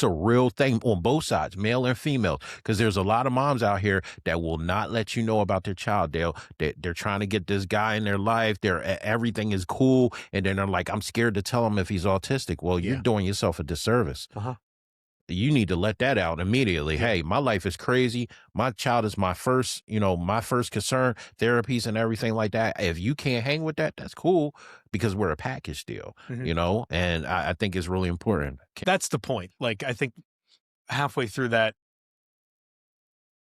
real thing on both sides, male and female, because there's a lot of moms out here that will not let you know about their child. They're trying to get this guy in their life. Everything is cool, and then they're like, I'm scared to tell him if he's autistic. Well, you're Yeah. doing yourself a disservice. Uh-huh. You need to let that out immediately. Yeah. Hey, my life is crazy. My child is my first, my first concern, therapies and everything like that. If you can't hang with that, that's cool, because we're a package deal, Mhm. and I think it's really important. That's the point. Like, I think halfway through that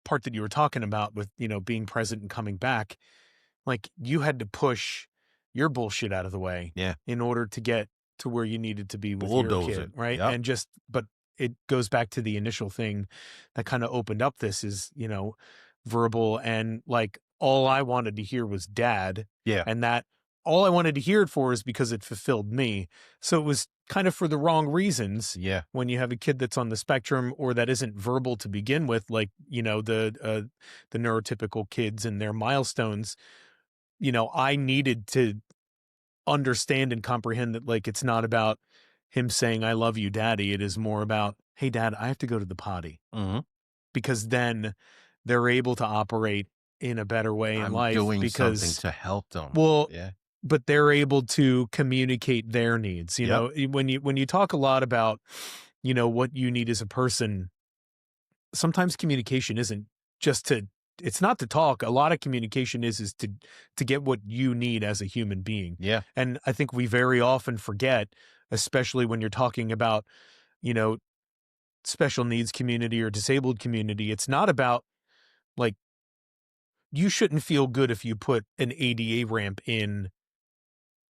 part that you were talking about with, being present and coming back, like, you had to push your bullshit out of the way Yeah. in order to get to where you needed to be with your Bulldoze kid, it. right? Yep. And but it goes back to the initial thing that kind of opened up this is, verbal, and like all I wanted to hear was dad. Yeah. And that all I wanted to hear it for is because it fulfilled me. So it was kind of for the wrong reasons. Yeah. When you have a kid that's on the spectrum or that isn't verbal to begin with, like, the neurotypical kids and their milestones, I needed to understand and comprehend that, like, it's not about him saying, I love you, daddy. It is more about, hey, dad, I have to go to the potty, Hmm. because then they're able to operate in a better way in I'm life doing something because, to help them. well, Yeah. but they're able to communicate their needs. Yep. When you talk a lot about, what you need as a person, sometimes communication isn't just to it's not to talk. A lot of communication is to get what you need as a human being. Yeah. And I think we very often forget, especially when you're talking about, you know, special needs community or disabled community, it's not about, like, you shouldn't feel good if you put an ADA ramp in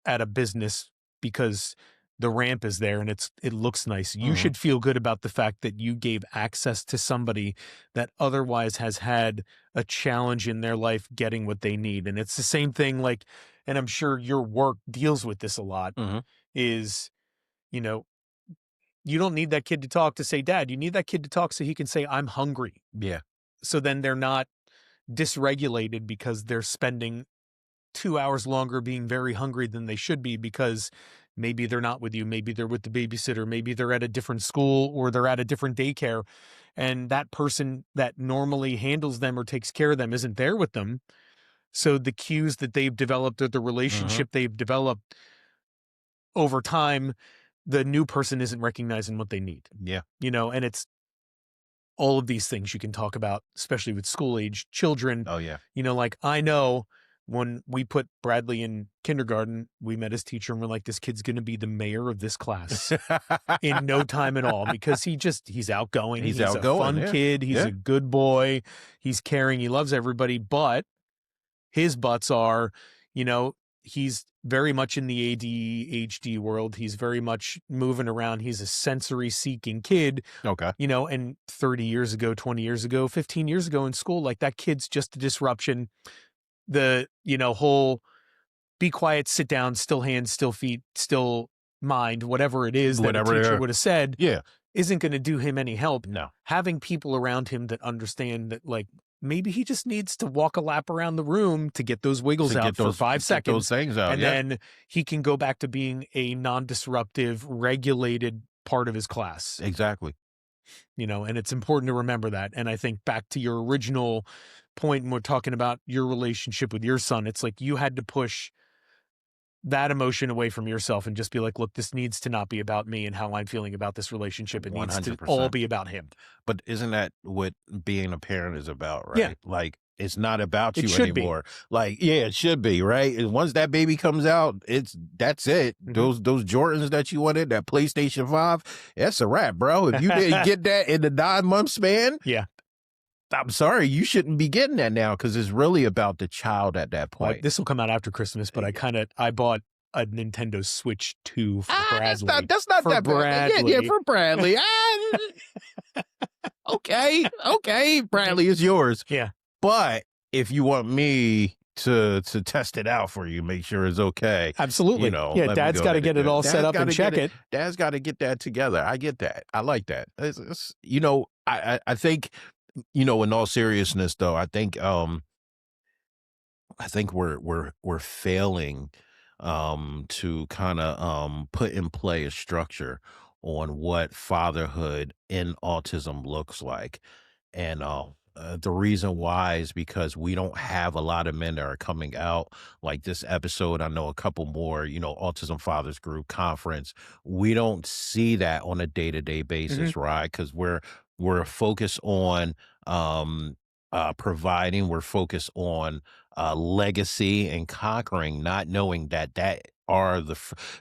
at a business because the ramp is there and it looks nice. You Hmm. should feel good about the fact that you gave access to somebody that otherwise has had a challenge in their life getting what they need. And it's the same thing, like, and I'm sure your work deals with this a lot, Hmm. is, you know, you don't need that kid to talk to say, dad, you need that kid to talk so he can say, I'm hungry. Yeah. So then they're not dysregulated because they're spending 2 hours longer being very hungry than they should be because maybe they're not with you. Maybe they're with the babysitter. Maybe they're at a different school or they're at a different daycare. And that person that normally handles them or takes care of them isn't there with them. So the cues that they've developed or the Hmm. relationship they've developed over time, the new person isn't recognizing what they need, Yeah. and it's all of these things you can talk about, especially with school age children. Oh yeah. Like, I know when we put Bradley in kindergarten, we met his teacher and we're like, this kid's going to be the mayor of this class in no time at all, because he's outgoing. He's He's a outgoing. fun Yeah. kid. He's Yeah. a good boy. He's caring. He loves everybody, but his butts are, you know, he's very much in the ADHD world. He's very much moving around. He's a sensory seeking kid, Okay. and 30 years ago, 20 years ago, 15 years ago in school, like, that kid's just a disruption. The, whole be quiet, sit down, still hands, still feet, still mind, whatever it is that a Whatever. teacher would have said, Yeah. isn't going to do him any help. No. Having people around him that understand that, like, maybe he just needs to walk a lap around the room to get those wiggles To out get for those 5 seconds. those things out. And Yeah. then he can go back to being a non-disruptive, regulated part of his class, Exactly. and it's important to remember that. And I think back to your original point, when we're talking about your relationship with your son, it's like you had to push that emotion away from yourself and just be like, look, this needs to not be about me and how I'm feeling about this relationship. It needs to all 100%. be about him. But isn't that what being a parent is about, right? Yeah. Like, it's not about It you should be. anymore. Like, yeah, it should be, right? And once that baby comes out, that's it. Mhm. Those Jordans that you wanted, that PlayStation 5, that's a wrap, bro. If you didn't get that in the 9-month span, Yeah. I'm sorry, you shouldn't be getting that now, because it's really about the child at that point. This will come out after Christmas, but I bought a Nintendo Switch 2 for Bradley. That's not For that bad. Yeah, Bradley. for Bradley. Okay, Bradley, it's yours. Yeah. But if you want me to test it out for you, make sure it's okay. Absolutely. Yeah, Yeah, Dad's got to get it all set up and check it. Dad's got to get that together. I get that. I like that. I think, in all seriousness, though, I think I think we're failing to kind of put in play a structure on what fatherhood in autism looks like. And the reason why is because we don't have a lot of men that are coming out like this episode. I know a couple more, Autism Fathers Group conference. We don't see that on a day-to-day Hmm. basis, right? Because we're focused on providing, we're focused on legacy and conquering, not knowing that are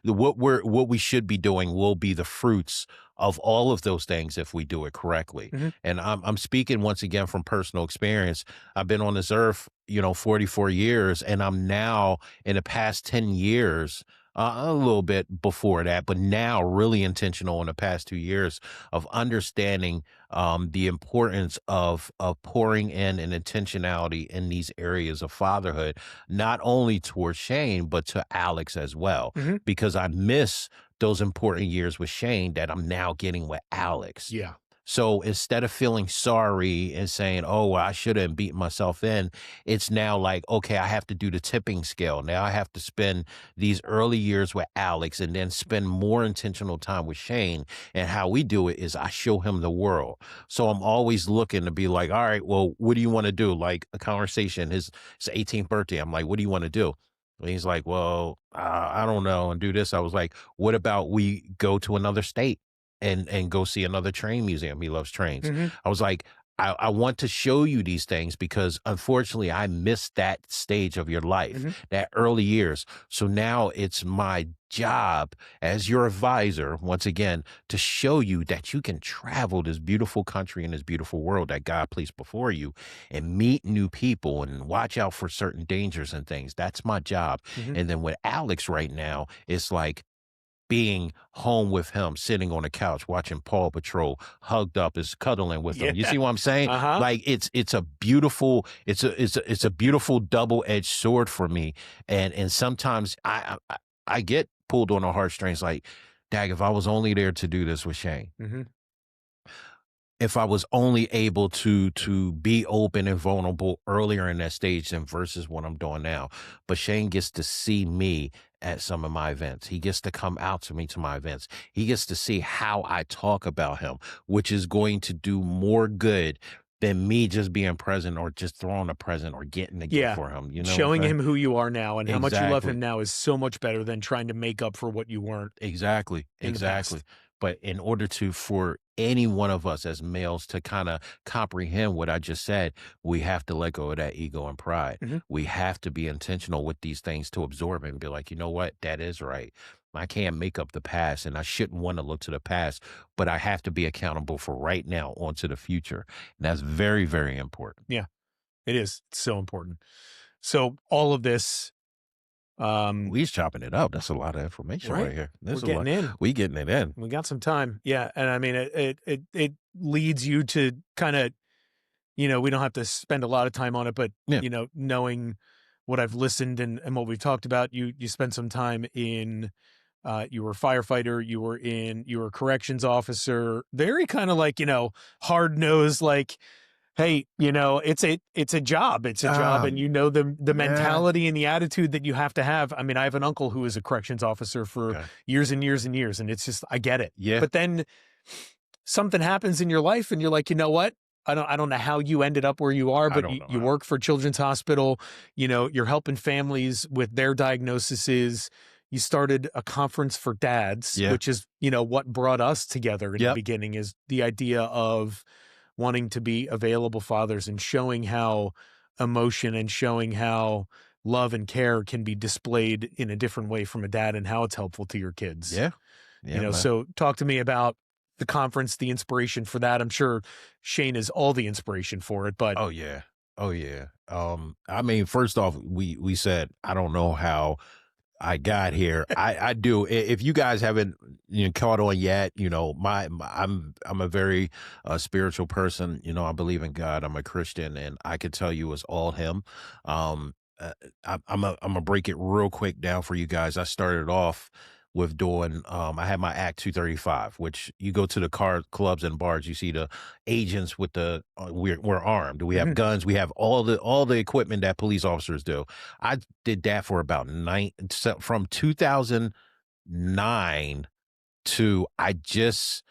what we should be doing will be the fruits of all of those things if we do it correctly. Hmm. And I'm speaking once again from personal experience. I've been on this earth, 44 years, and I'm now in the past 10 years, a little bit before that, but now really intentional in the past 2 years of understanding the importance of pouring in and intentionality in these areas of fatherhood, not only towards Shane but to Alex as well, Hmm. because I miss those important years with Shane that I'm now getting with Alex. Yeah. So instead of feeling sorry and saying, "Oh, well, I should have beaten myself in," it's now like, okay, I have to do the tipping scale. Now I have to spend these early years with Alex and then spend more intentional time with Shane. And how we do it is I show him the world. So I'm always looking to be like, all right, well, what do you want to do? Like a conversation, his 18th birthday. I'm like, what do you want to do? And he's like, well, I don't know, and do this. I was like, what about we go to another state and go see another train museum? He loves trains. Hmm. I was like, I want to show you these things because unfortunately I missed that stage of your life, Hmm. that early years. So now it's my job as your advisor, once again, to show you that you can travel this beautiful country and this beautiful world that God placed before you and meet new people and watch out for certain dangers and things. That's my job. Hmm. And then with Alex right now, it's like being home with him, sitting on the couch, watching Paw Patrol, hugged up, is cuddling with him. Yeah. You see what I'm saying? Uh-huh. Like it's a beautiful, it's a beautiful double-edged sword for me. And sometimes I get pulled on the heartstrings like, dag, if I was only there to do this with Shane, Hmm. if I was only able to be open and vulnerable earlier in that stage than versus what I'm doing now. But Shane gets to see me at some of my events. He gets to come out to me to my events. He gets to see how I talk about him, which is going to do more good than me just being present or just throwing a present or getting a gift Yeah. for him. You know what I'm Showing saying? him who you are now and how much you love him Exactly. now is so much better than trying to make up for what you weren't Exactly, in the exactly. past. But in order for any one of us as males to kind of comprehend what I just said, we have to let go of that ego and pride. Hmm. We have to be intentional with these things to absorb it and be like, you know what, that is right. I can't make up the past and I shouldn't want to look to the past, but I have to be accountable for right now onto the future. And that's very, very important. Yeah, it is. It's so important. So all of this, We's chopping it up. That's a lot of information right? right here. We're There's a getting lot. in. We getting it in. We got some time. Yeah. And I mean, it leads you to kind of, we don't have to spend a lot of time on it, but, Yeah. knowing what I've listened and what we've talked about, you spent some time in, you were a firefighter, you were a corrections officer, very kind of like, hard nosed, like, hey, it's a job. It's a job. And Um, the yeah. mentality and the attitude that you have to have. I mean, I have an uncle who was a corrections officer for Okay. years and years and years. And it's just, I get it. Yeah. But then something happens in your life and you're like, you know what? I don't know how you ended up where you are, I but don't you, know you how. work for Children's Hospital, you're helping families with their diagnoses. You started a conference for dads, Yeah. which is, what brought us together in the Yep. beginning, is the idea of wanting to be available fathers and showing how emotion and showing how love and care can be displayed in a different way from a dad and how it's helpful to your kids. Yeah. Yeah, man. So talk to me about the conference, the inspiration for that. I'm sure Shane is all the inspiration for it, but Oh yeah. Oh yeah. I mean, first off, we said I don't know how I got here. I do. If you guys haven't caught on yet, I'm a very spiritual person. I believe in God. I'm a Christian, and I could tell you it's all Him. Um, I'm gonna break it real quick down for you guys. I started off with doing, I had my Act 235, which you go to the car clubs and bars, you see the agents with we're armed. We have Mhm. guns. We have all the equipment that police officers do. I did that for about from 2009 to I just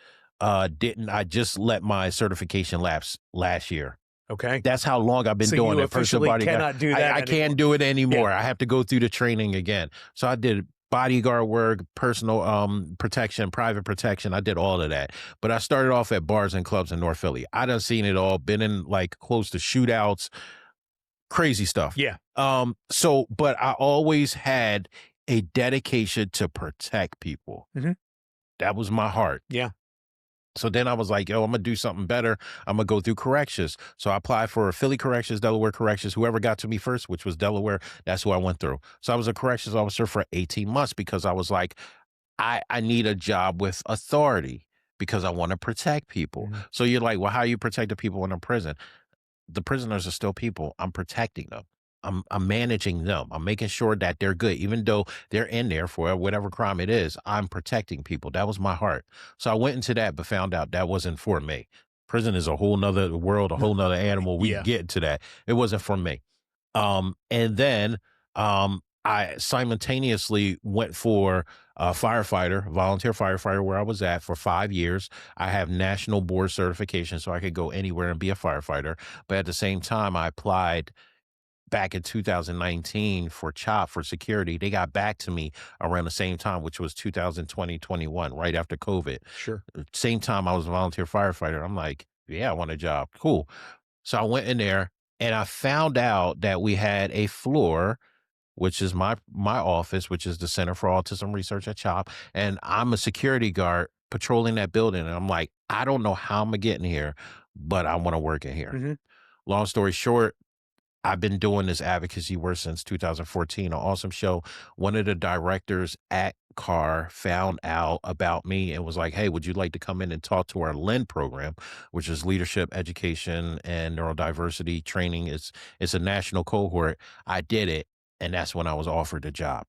let my certification lapse last year. Okay. That's how long I've been So doing you it, personal officially bodyguard. cannot do that I anymore. can't do it Yeah. anymore. I have to go through the training again. So I did bodyguard work, personal protection, private protection. I did all of that. But I started off at bars and clubs in North Philly. I done seen it all, been in like close to shootouts, crazy stuff. Yeah. But I always had a dedication to protect people. Mhm. That was my heart. Yeah. So then I was like, yo, I'm going to do something better. I'm going to go through corrections. So I applied for Philly Corrections, Delaware Corrections, whoever got to me first, which was Delaware. That's who I went through. So I was a corrections officer for 18 months because I was like, I need a job with authority because I want to protect people. Mhm. So you're like, well, how you protect the people in a prison? The prisoners are still people. I'm protecting them. I'm managing them. I'm making sure that they're good, even though they're in there for whatever crime it is. I'm protecting people. That was my heart. So I went into that, but found out that wasn't for me. Prison is a whole nother world, a whole nother animal. We can Yeah. get into that. It wasn't for me. And then I simultaneously went for a volunteer firefighter, where I was at for 5 years. I have national board certification, so I could go anywhere and be a firefighter. But at the same time, I applied back in 2019 for CHOP for security. They got back to me around the same time, which was 2020, 21, right after COVID. Sure. Same time I was a volunteer firefighter. I'm like, yeah, I want a job. Cool. So I went in there and I found out that we had a floor, which is my office, which is the Center for Autism Research at CHOP, and I'm a security guard patrolling that building. And I'm like, I don't know how I'm gonna get in here, but I want to work in here. Mhm. Long story short, I've been doing this advocacy work since 2014. An awesome show. One of the directors at CAR found out about me and was like, hey, would you like to come in and talk to our LEND program, which is leadership, education, and neurodiversity training? It's a national cohort. I did it, and that's when I was offered the job.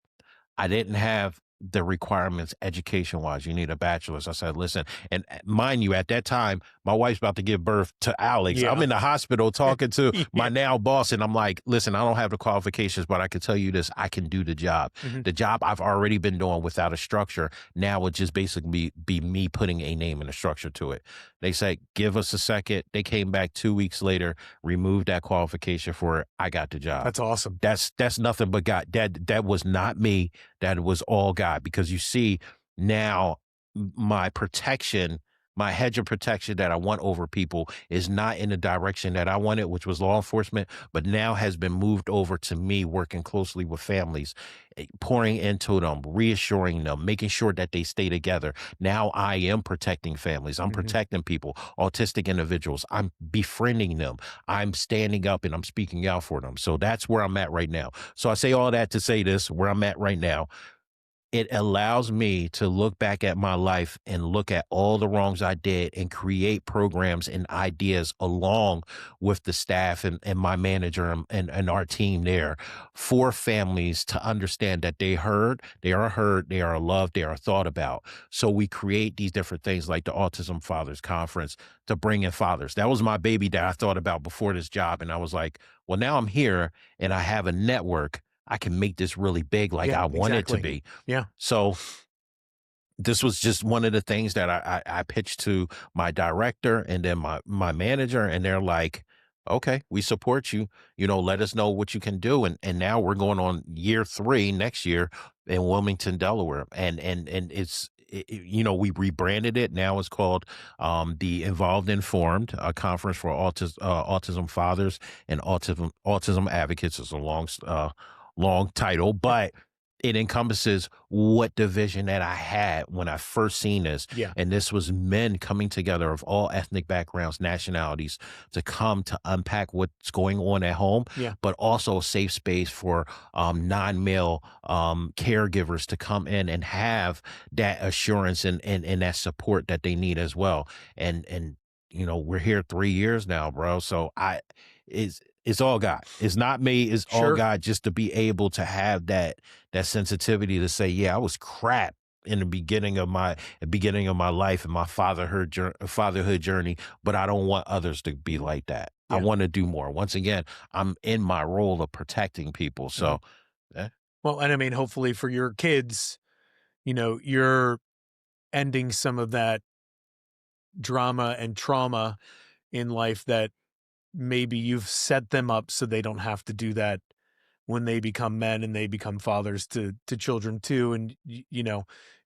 I didn't have the requirements education wise. You need a bachelor's. I said, listen, and mind you, at that time, my wife's about to give birth to Alex. Yeah. I'm in the hospital talking to my Yeah. now boss, and I'm like, listen, I don't have the qualifications, but I can tell you this, I can do the job. Mhm. The job I've already been doing without a structure. Now would just basically be me putting a name and a structure to it. They said, give us a second. They came back 2 weeks later, removed that qualification for it. I got the job. That's awesome. That's nothing but God. That was not me. That was all God. Because you see now, my protection, my hedge of protection that I want over people is not in the direction that I wanted, which was law enforcement, but now has been moved over to me working closely with families, pouring into them, reassuring them, making sure that they stay together. Now I am protecting families. I'm Mhm. protecting people, autistic individuals. I'm befriending them. I'm standing up and I'm speaking out for them. So that's where I'm at right now. So I say all that to say this, where I'm at right now. It allows me to look back at my life and look at all the wrongs I did and create programs and ideas along with the staff and my manager and our team there for families to understand that they are heard, they are loved, they are thought about. So we create these different things like the Autism Fathers Conference to bring in fathers. That was my baby that I thought about before this job. And I was like, well, now I'm here and I have a network. I can make this really big like Yeah, I want it to exactly. be. Yeah. So this was just one of the things that I pitched to my director and then my manager, and they're like, okay, we support you. Let us know what you can do. And now we're going on year 3 next year in Wilmington, Delaware. And we rebranded it. Now it's called the Involved Informed Conference for Autism Fathers and Autism Advocates. It's a long title, but it encompasses what division that I had when I first seen this. Yeah. And this was men coming together of all ethnic backgrounds, nationalities, to come to unpack what's going on at home, Yeah. but also a safe space for non-male caregivers to come in and have that assurance and that support that they need as well. And we're here 3 years now, bro. So it's all God. It's not me. It's all Sure. God, just to be able to have that sensitivity to say, yeah, I was crap in the beginning of my life and my fatherhood journey, but I don't want others to be like that. I Yeah. want to do more. Once again, I'm in my role of protecting people. Mhm. So, eh, Well, and I mean, hopefully for your kids, you're ending some of that drama and trauma in life that maybe you've set them up so they don't have to do that when they become men and they become fathers to children too. And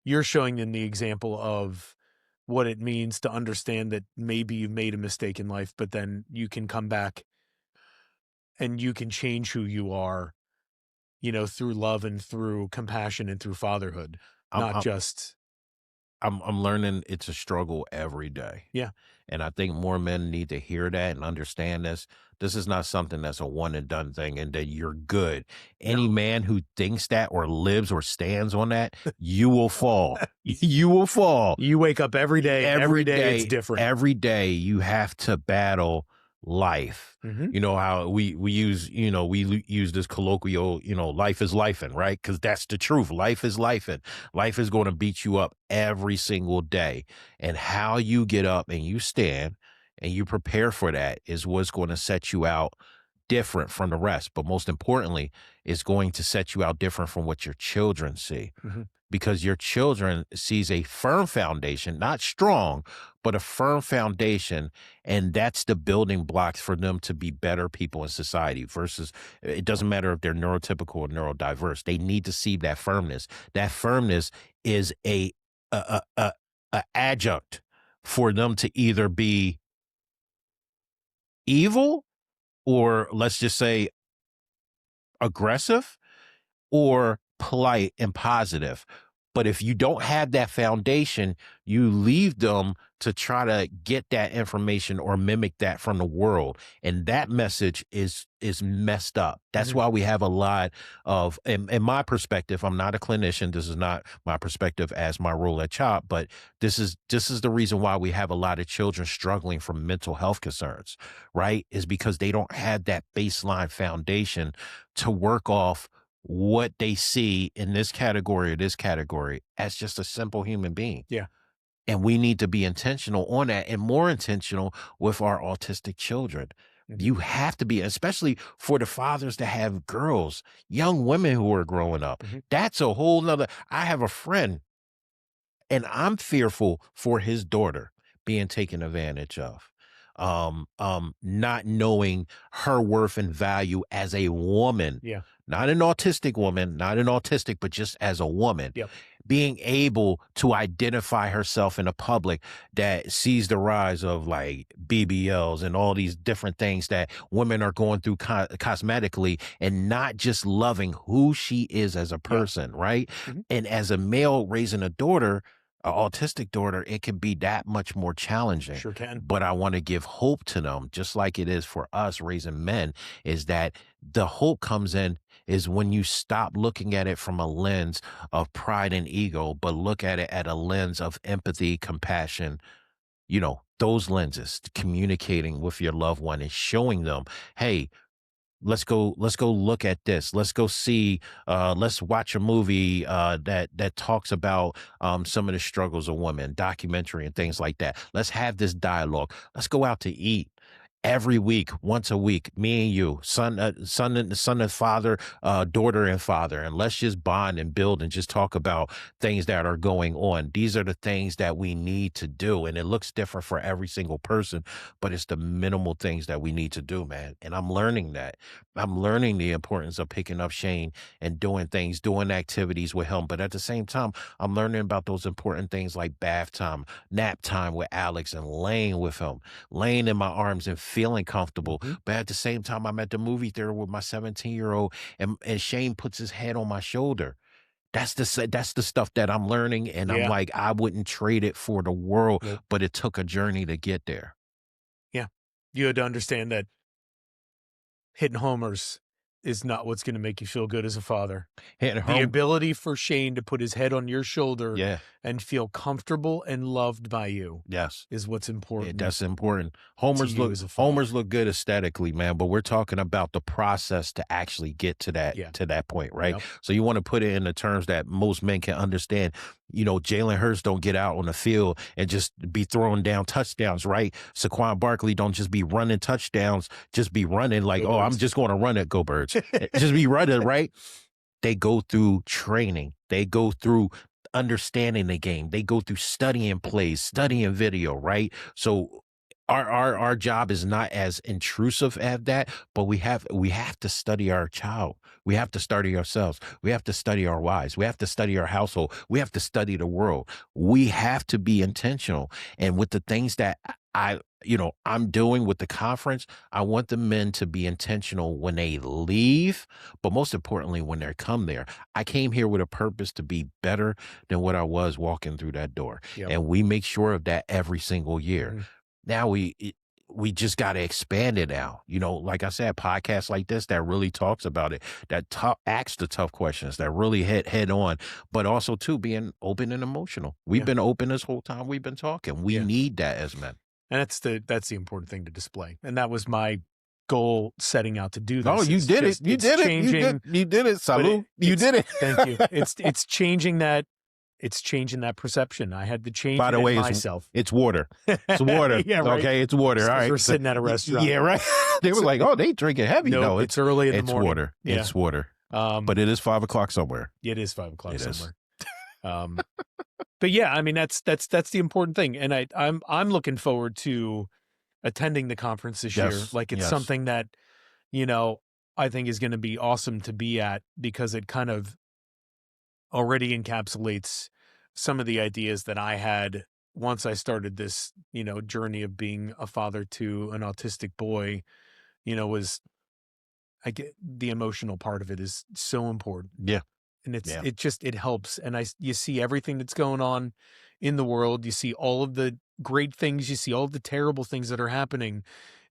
you're showing them the example of what it means to understand that maybe you've made a mistake in life, but then you can come back and you can change who you are, through love and through compassion and through fatherhood, I'm, not I'm just I'm learning it's a struggle every day. yeah, And I think more men need to hear that and understand this. This is not something that's a one and done thing and that you're good. Any no. man who thinks that or lives or stands on that, you will fall. You will fall. You wake up every day and every day it's different. Every day you have to battle life. Mhm. You know how we use, use this colloquial, life is lifing, right? Because that's the truth. Life is lifing. Life is going to beat you up every single day. And how you get up and you stand and you prepare for that is what's going to set you out different from the rest. But most importantly, it's going to set you out different from what your children see, Mhm. because your children sees a firm foundation, not strong, but a firm foundation. And that's the building blocks for them to be better people in society versus it doesn't matter if they're neurotypical or neurodiverse. They need to see that firmness. That firmness is a adjunct for them to either be evil or let's just say aggressive or polite and positive. But if you don't have that foundation, you leave them to try to get that information or mimic that from the world. And that message is messed up. That's Mhm. why we have a lot of in my perspective, I'm not a clinician. This is not my perspective as my role at CHOP, but this is the reason why we have a lot of children struggling from mental health concerns, right? Is because they don't have that baseline foundation to work off what they see in this category or this category as just a simple human being. Yeah. And we need to be intentional on that and more intentional with our autistic children. Mhm. You have to be, especially for the fathers that have girls, young women who are growing up. Mhm. That's a whole nother. I have a friend and I'm fearful for his daughter being taken advantage of. Not knowing her worth and value as a woman, Yeah. not an autistic woman, not an autistic, but just as a woman, Yep. being able to identify herself in a public that sees the rise of like BBLs and all these different things that women are going through cosmetically and not just loving who she is as a Yeah. person, right? Mhm. And as a male raising a daughter, an autistic daughter, it can be that much more challenging. Sure can. But I want to give hope to them, just like it is for us raising men, is that the hope comes in is when you stop looking at it from a lens of pride and ego, but look at it at a lens of empathy, compassion, those lenses, communicating with your loved one and showing them, hey, let's go look at this. Let's go see let's watch a movie that talks about some of the struggles of women, documentary and things like that. Let's have this dialogue. Let's go out to eat every week, once a week, me and you, son and father, daughter and father, and let's just bond and build and just talk about things that are going on. These are the things that we need to do, and it looks different for every single person, but it's the minimal things that we need to do, man. And I'm learning that. I'm learning the importance of picking up Shane and doing things, doing activities with him. But at the same time, I'm learning about those important things like bath time, nap time with Alex, and laying with him, laying in my arms and feeling comfortable. Mhm. But at the same time, I'm at the movie theater with my 17-year-old and Shane puts his head on my shoulder. That's the stuff that I'm learning. And I'm Yeah. like, I wouldn't trade it for the world, Nope. but it took a journey to get there. Yeah. You had to understand that hitting homers is not what's going to make you feel good as a father. Hitting The home. ability for Shane to put his head on your shoulder Yeah. and feel comfortable and loved by you Yes. is what's Yeah, important that's important. to you as a father. Homers look good aesthetically, man, but we're talking about the process to actually get to that Yeah. to that point, right? Yep. So you want to put it in the terms that most men can understand. Jalen Hurts don't get out on the field and just be throwing down touchdowns, right? Saquon Barkley don't just be running touchdowns, just be running like, Go oh, I'm Birds. just going to run it, go Birds. Just be running, right? They go through training. They go through understanding the game. They go through studying plays, studying video, right? So our job is not as intrusive as that, but we have to study our child. We have to study ourselves. We have to study our wives. We have to study our household. We have to study the world. We have to be intentional. And with the things that I'm doing with the conference, I want the men to be intentional when they leave, but most importantly, when they come there. I came here with a purpose to be better than what I was walking through that door. Yep. And we make sure of that every single year. Mhm. Now we just got to expand it now. Like I said, podcasts like this that really talks about it, that asks the tough questions, that really hit head on, but also too being open and emotional. We've Yeah. been open this whole time we've been talking. We Yeah. need that as men. And that's the important thing to display. And that was my goal setting out to do this. Oh, you did it. You did it. You did it. Salud. You did it. Thank you. It's changing that. It's changing that perception. I had to change By the it way, myself. It's water. It's water. Yeah, right. Okay, it's water. All right. We're sitting at a restaurant. Yeah, right. They were like, oh, they drinking heavy. No, it's early in the morning. Water. Yeah. It's water. But it is 5 o'clock somewhere. It is 5 o'clock It somewhere. But yeah, I mean that's the important thing, and I'm looking forward to attending the conference this year. Like it's something that I think is going to be awesome to be at, because it kind of already encapsulates some of the ideas that I had once I started this journey of being a father to an autistic boy. Was I get the emotional part of it is so important. Yeah. And it helps. And you see everything that's going on in the world. You see all of the great things. You see all the terrible things that are happening.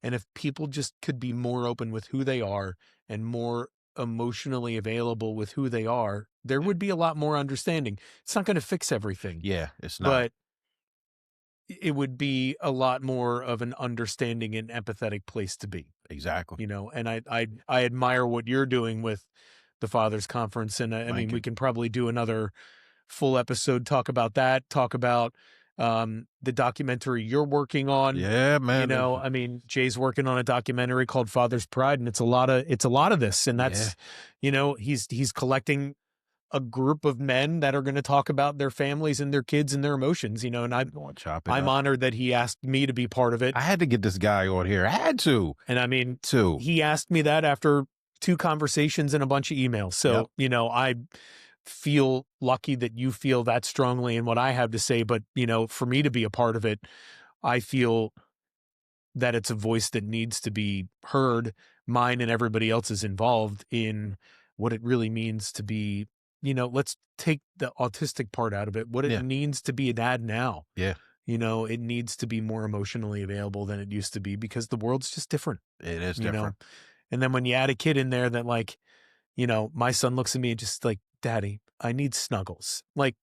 And if people just could be more open with who they are and more emotionally available with who they are, there would be a lot more understanding. It's not going to fix everything. Yeah, it's not. But it would be a lot more of an understanding and empathetic place to be. Exactly. And I admire what you're doing with the Fathers Conference. And I mean, we can probably do another full episode, talk about that, talk about the documentary you're working on. Yeah, man. I mean, Jay's working on a documentary called Father's Pride, and it's a lot of this. And that's, he's collecting a group of men that are going to talk about their families and their kids and their emotions, and I'm honored that he asked me to be part of it. I had to get this guy on here. I had to. And I mean, he asked me that after 2 conversations and a bunch of emails. So, I feel lucky that you feel that strongly in what I have to say. But, for me to be a part of it, I feel that it's a voice that needs to be heard, mine and everybody else's involved in what it really means to be, let's take the autistic part out of it, what it means to be a dad now. Yeah. It needs to be more emotionally available than it used to be, because the world's just different. It is different. And then when you add a kid in there that my son looks at me and just like, Daddy, I need snuggles. Like,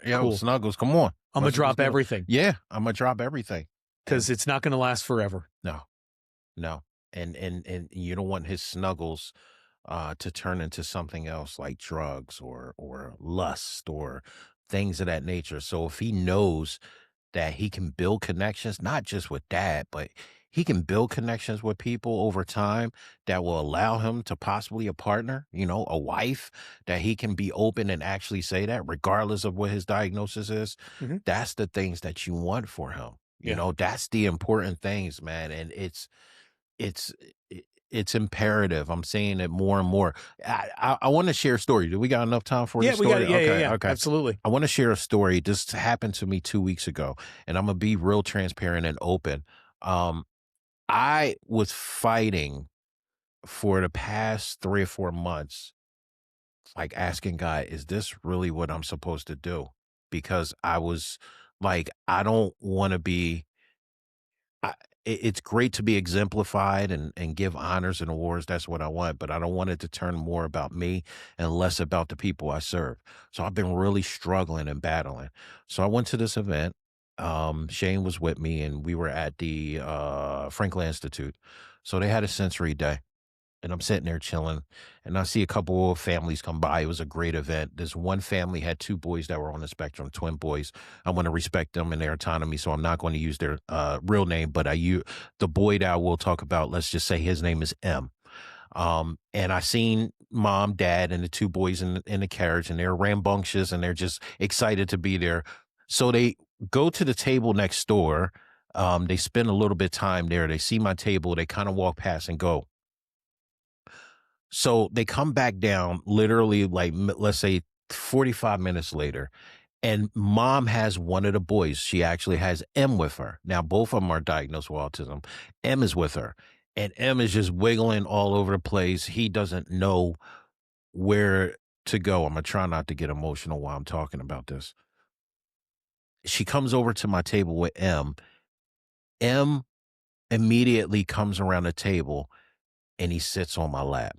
cool. Snuggles, come on. I'm going to drop everything. Yeah, I'm going to drop everything. Because it's not going to last forever. No. And you don't want his snuggles to turn into something else like drugs or lust or things of that nature. So if he knows that he can build connections, not just with dad, but he can build connections with people over time that will allow him to possibly a partner, a wife, that he can be open and actually say that regardless of what his diagnosis is. Mm-hmm. That's the things that you want for him. Yeah. That's the important things, man. And it's imperative. I'm saying it more and more. I want to share a story. Do we got enough time for this story? We got it. Yeah. Okay. Absolutely. I want to share a story. This happened to me 2 weeks ago, and I'm going to be real transparent and open. I was fighting for the past 3 or 4 months, like asking God, is this really what I'm supposed to do? Because I was like, I don't want to be, it's great to be exemplified and give honors and awards. That's what I want, but I don't want it to turn more about me and less about the people I serve. So I've been really struggling and battling. So I went to this event. Shane was with me, and we were at the Franklin Institute. So they had a sensory day. and I'm sitting there chilling, and I see a couple of families come by. It was a great event. This one family had two boys that were on the spectrum, twin boys. I want to respect them and their autonomy, so I'm not going to use their real name, but the boy that I will talk about, let's just say his name is M. And I seen mom, dad, and the two boys in the carriage, and they're rambunctious and they're just excited to be there. So they go to the table next door. They spend a little bit of time there. They see my table. They kind of walk past and go. So they come back down literally like, let's say 45 minutes later, and mom has one of the boys. She actually has M with her. Now, both of them are diagnosed with autism. M is with her, and M is just wiggling all over the place. He doesn't know where to go. I'm going to try not to get emotional while I'm talking about this. She comes over to my table with M. M immediately comes around the table and he sits on my lap.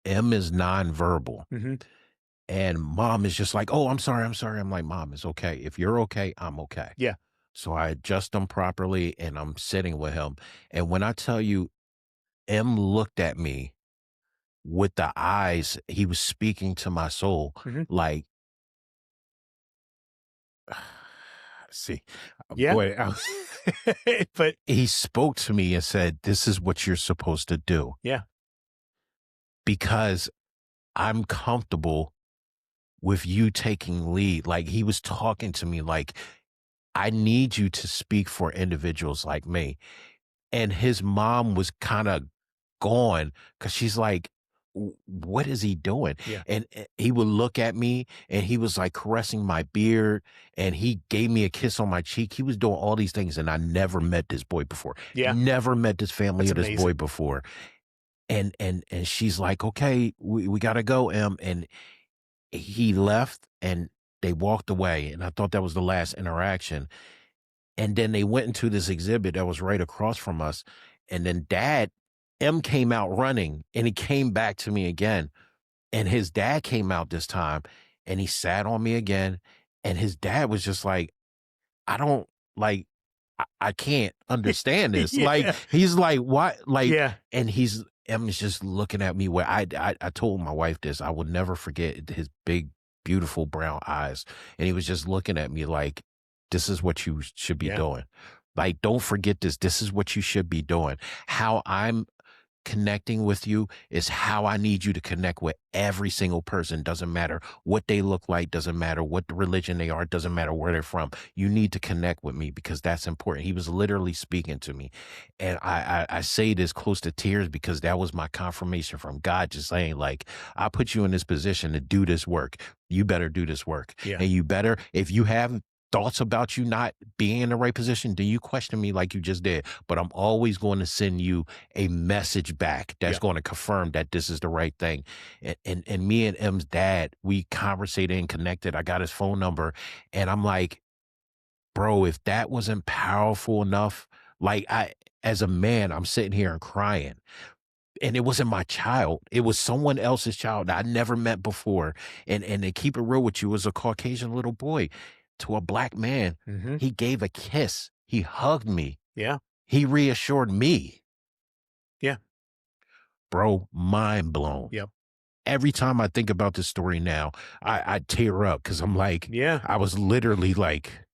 M is nonverbal. Mm-hmm. And mom is just like, oh, I'm sorry. I'm like, mom, it's okay. If you're okay, I'm okay. Yeah. So I adjust him properly and I'm sitting with him. And when I tell you, M looked at me with the eyes, he was speaking to my soul. Mm-hmm. Like, see, Yeah. boy, But he spoke to me and said, this is what you're supposed to do. Yeah. Because I'm comfortable with you taking lead. Like, he was talking to me like, I need you to speak for individuals like me. And his mom was kind of gone because she's like, what is he doing? Yeah. And he would look at me and he was like caressing my beard and he gave me a kiss on my cheek. He was doing all these things and I never met this boy before. Yeah. Never met this family That's or this amazing. boy before. And she's like, okay, we got to go, Em. And he left and they walked away. And I thought that was the last interaction. And then they went into this exhibit that was right across from us. And then M came out running and he came back to me again. And his dad came out this time and he sat on me again. And his dad was just like, I don't like, I can't understand this. Yeah. Like, he's like, what? Like, Yeah. and M is just looking at me where I told my wife this. I will never forget his big, beautiful brown eyes. And he was just looking at me like, this is what you should be doing. Like, don't forget this. This is what you should be doing. How I'm connecting with you is how I need you to connect with every single person. Doesn't matter what they look like, doesn't matter what the religion they are, doesn't matter where they're from. You need to connect with me because that's important. He was literally speaking to me. And I say this close to tears because that was my confirmation from God, just saying, like, I put you in this position to do this work. You better do this work. Yeah. And you better, if you have thoughts about you not being in the right position, then you question me like you just did. But I'm always going to send you a message back that's going to confirm that this is the right thing. And me and M's dad, we conversated and connected. I got his phone number and I'm like, bro, if that wasn't powerful enough, like as a man, I'm sitting here and crying. And it wasn't my child. It was someone else's child that I never met before. And to keep it real with you, it was a Caucasian little boy to a black man. Mm-hmm. He gave a kiss. He hugged me. Yeah. He reassured me. Yeah. Bro, mind blown. Yep. Every time I think about this story now, I tear up because I'm like, yeah, I was literally like,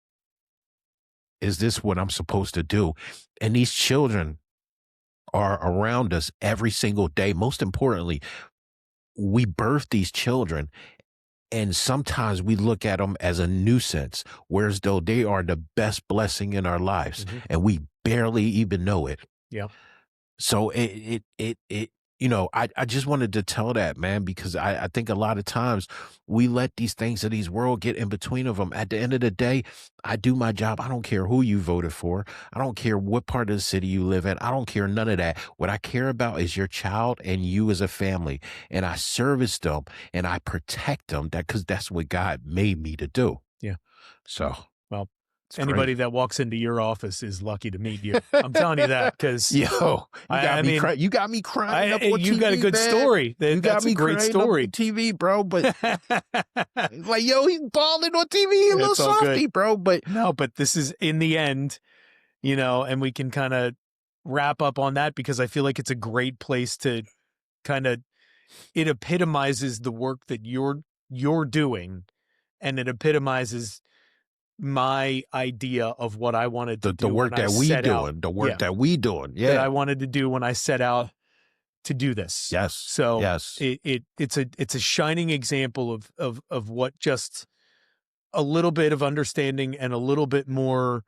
is this what I'm supposed to do? And these children are around us every single day. Most importantly, we birth these children. And sometimes we look at them as a nuisance, whereas though they are the best blessing in our lives, and we barely even know it. Yeah. So I just wanted to tell that, man, because I think a lot of times we let these things of these world get in between of them. At the end of the day, I do my job. I don't care who you voted for. I don't care what part of the city you live in. I don't care none of that. What I care about is your child and you as a family. And I service them and I protect them because that's what God made me to do. Yeah. So, well, anybody that walks into your office is lucky to meet you. I'm telling you that because you got me crying up on you TV, got a good man. story. You got me a great crying story. Up on TV, bro. But like, yo, he's balling on TV. He a little softy, bro. But no, but this is in the end, and we can kind of wrap up on that because I feel like it's a great place to kind of, it epitomizes the work that you're doing, and it epitomizes my idea of what I wanted to The do when work I that we set out. doing, the work Yeah, that we doing. that I Yeah. wanted to do when I set out to do this. Yes. So Yes. it's a shining example of what just a little bit of understanding and a little bit more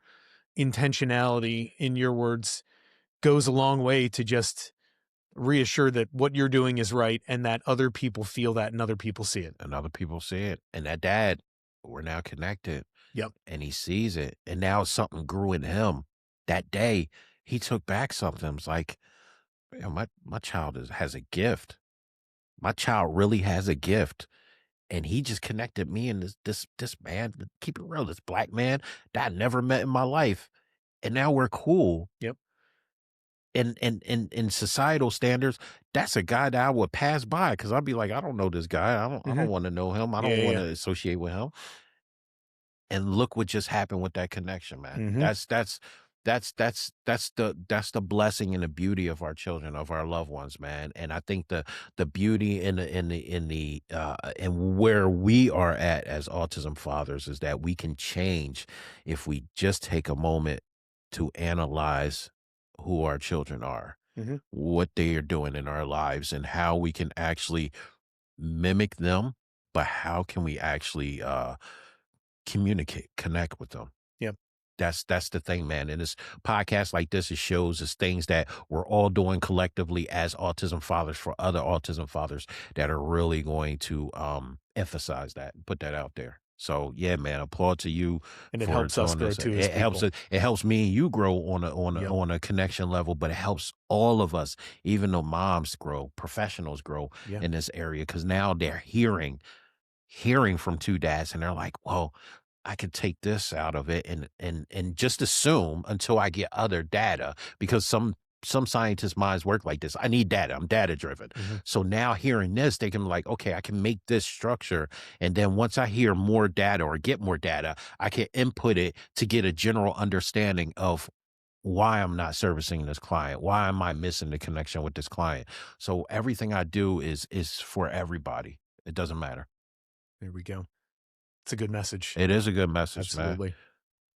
intentionality, in your words, goes a long way to just reassure that what you're doing is right and that other people feel that and other people see it. And other people see it. And that dad, we're now connected. Yep. And he sees it. And now something grew in him. That day, he took back something. It was like, man, my child has a gift. My child really has a gift. And he just connected me and this man, keep it real, this black man that I never met in my life. And now we're cool. Yep. And in societal standards, that's a guy that I would pass by because I'd be like, I don't know this guy. I don't want to know him. I don't want to associate with him. And look what just happened with that connection, man. That's the blessing and the beauty of our children, of our loved ones, man. And I think the beauty and where we are at as autism fathers is that we can change if we just take a moment to analyze who our children are, what they are doing in our lives, and how we can actually mimic them, but how can we actually communicate, connect with them. Yep. That's the thing, man. And this podcast like this, it shows us things that we're all doing collectively as autism fathers for other autism fathers that are really going to emphasize that and put that out there. So yeah, man, applaud to you. And it helps us grow too. It helps it helps me and you grow on a connection level, but it helps all of us, even though moms grow, professionals grow in this area, because now they're hearing from two dads and they're like, whoa, I could take this out of it and just assume until I get other data, because some scientists' minds work like this. I need data. I'm data driven. So now hearing this, they can be like, okay, I can make this structure. And then once I hear more data or get more data, I can input it to get a general understanding of why I'm not servicing this client. Why am I missing the connection with this client? So everything I do is for everybody. It doesn't matter. There we go. It's a good message. It is a good message, Absolutely. man.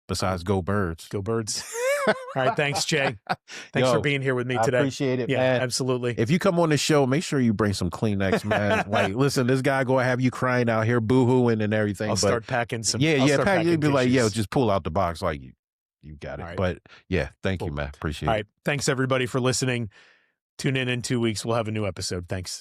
Besides, go birds. Go birds. All right. Thanks, Jay. Thanks for being here with me today. I appreciate it, yeah, man. Absolutely. If you come on the show, make sure you bring some Kleenex, man. Like, listen, this guy gonna have you crying out here, boo-hooing and everything. I'll start packing some. You'd be like, just pull out the box. Like, you got it. Right. But yeah, thank you, man. Appreciate it. All right. Thanks, everybody, for listening. Tune in 2 weeks. We'll have a new episode. Thanks.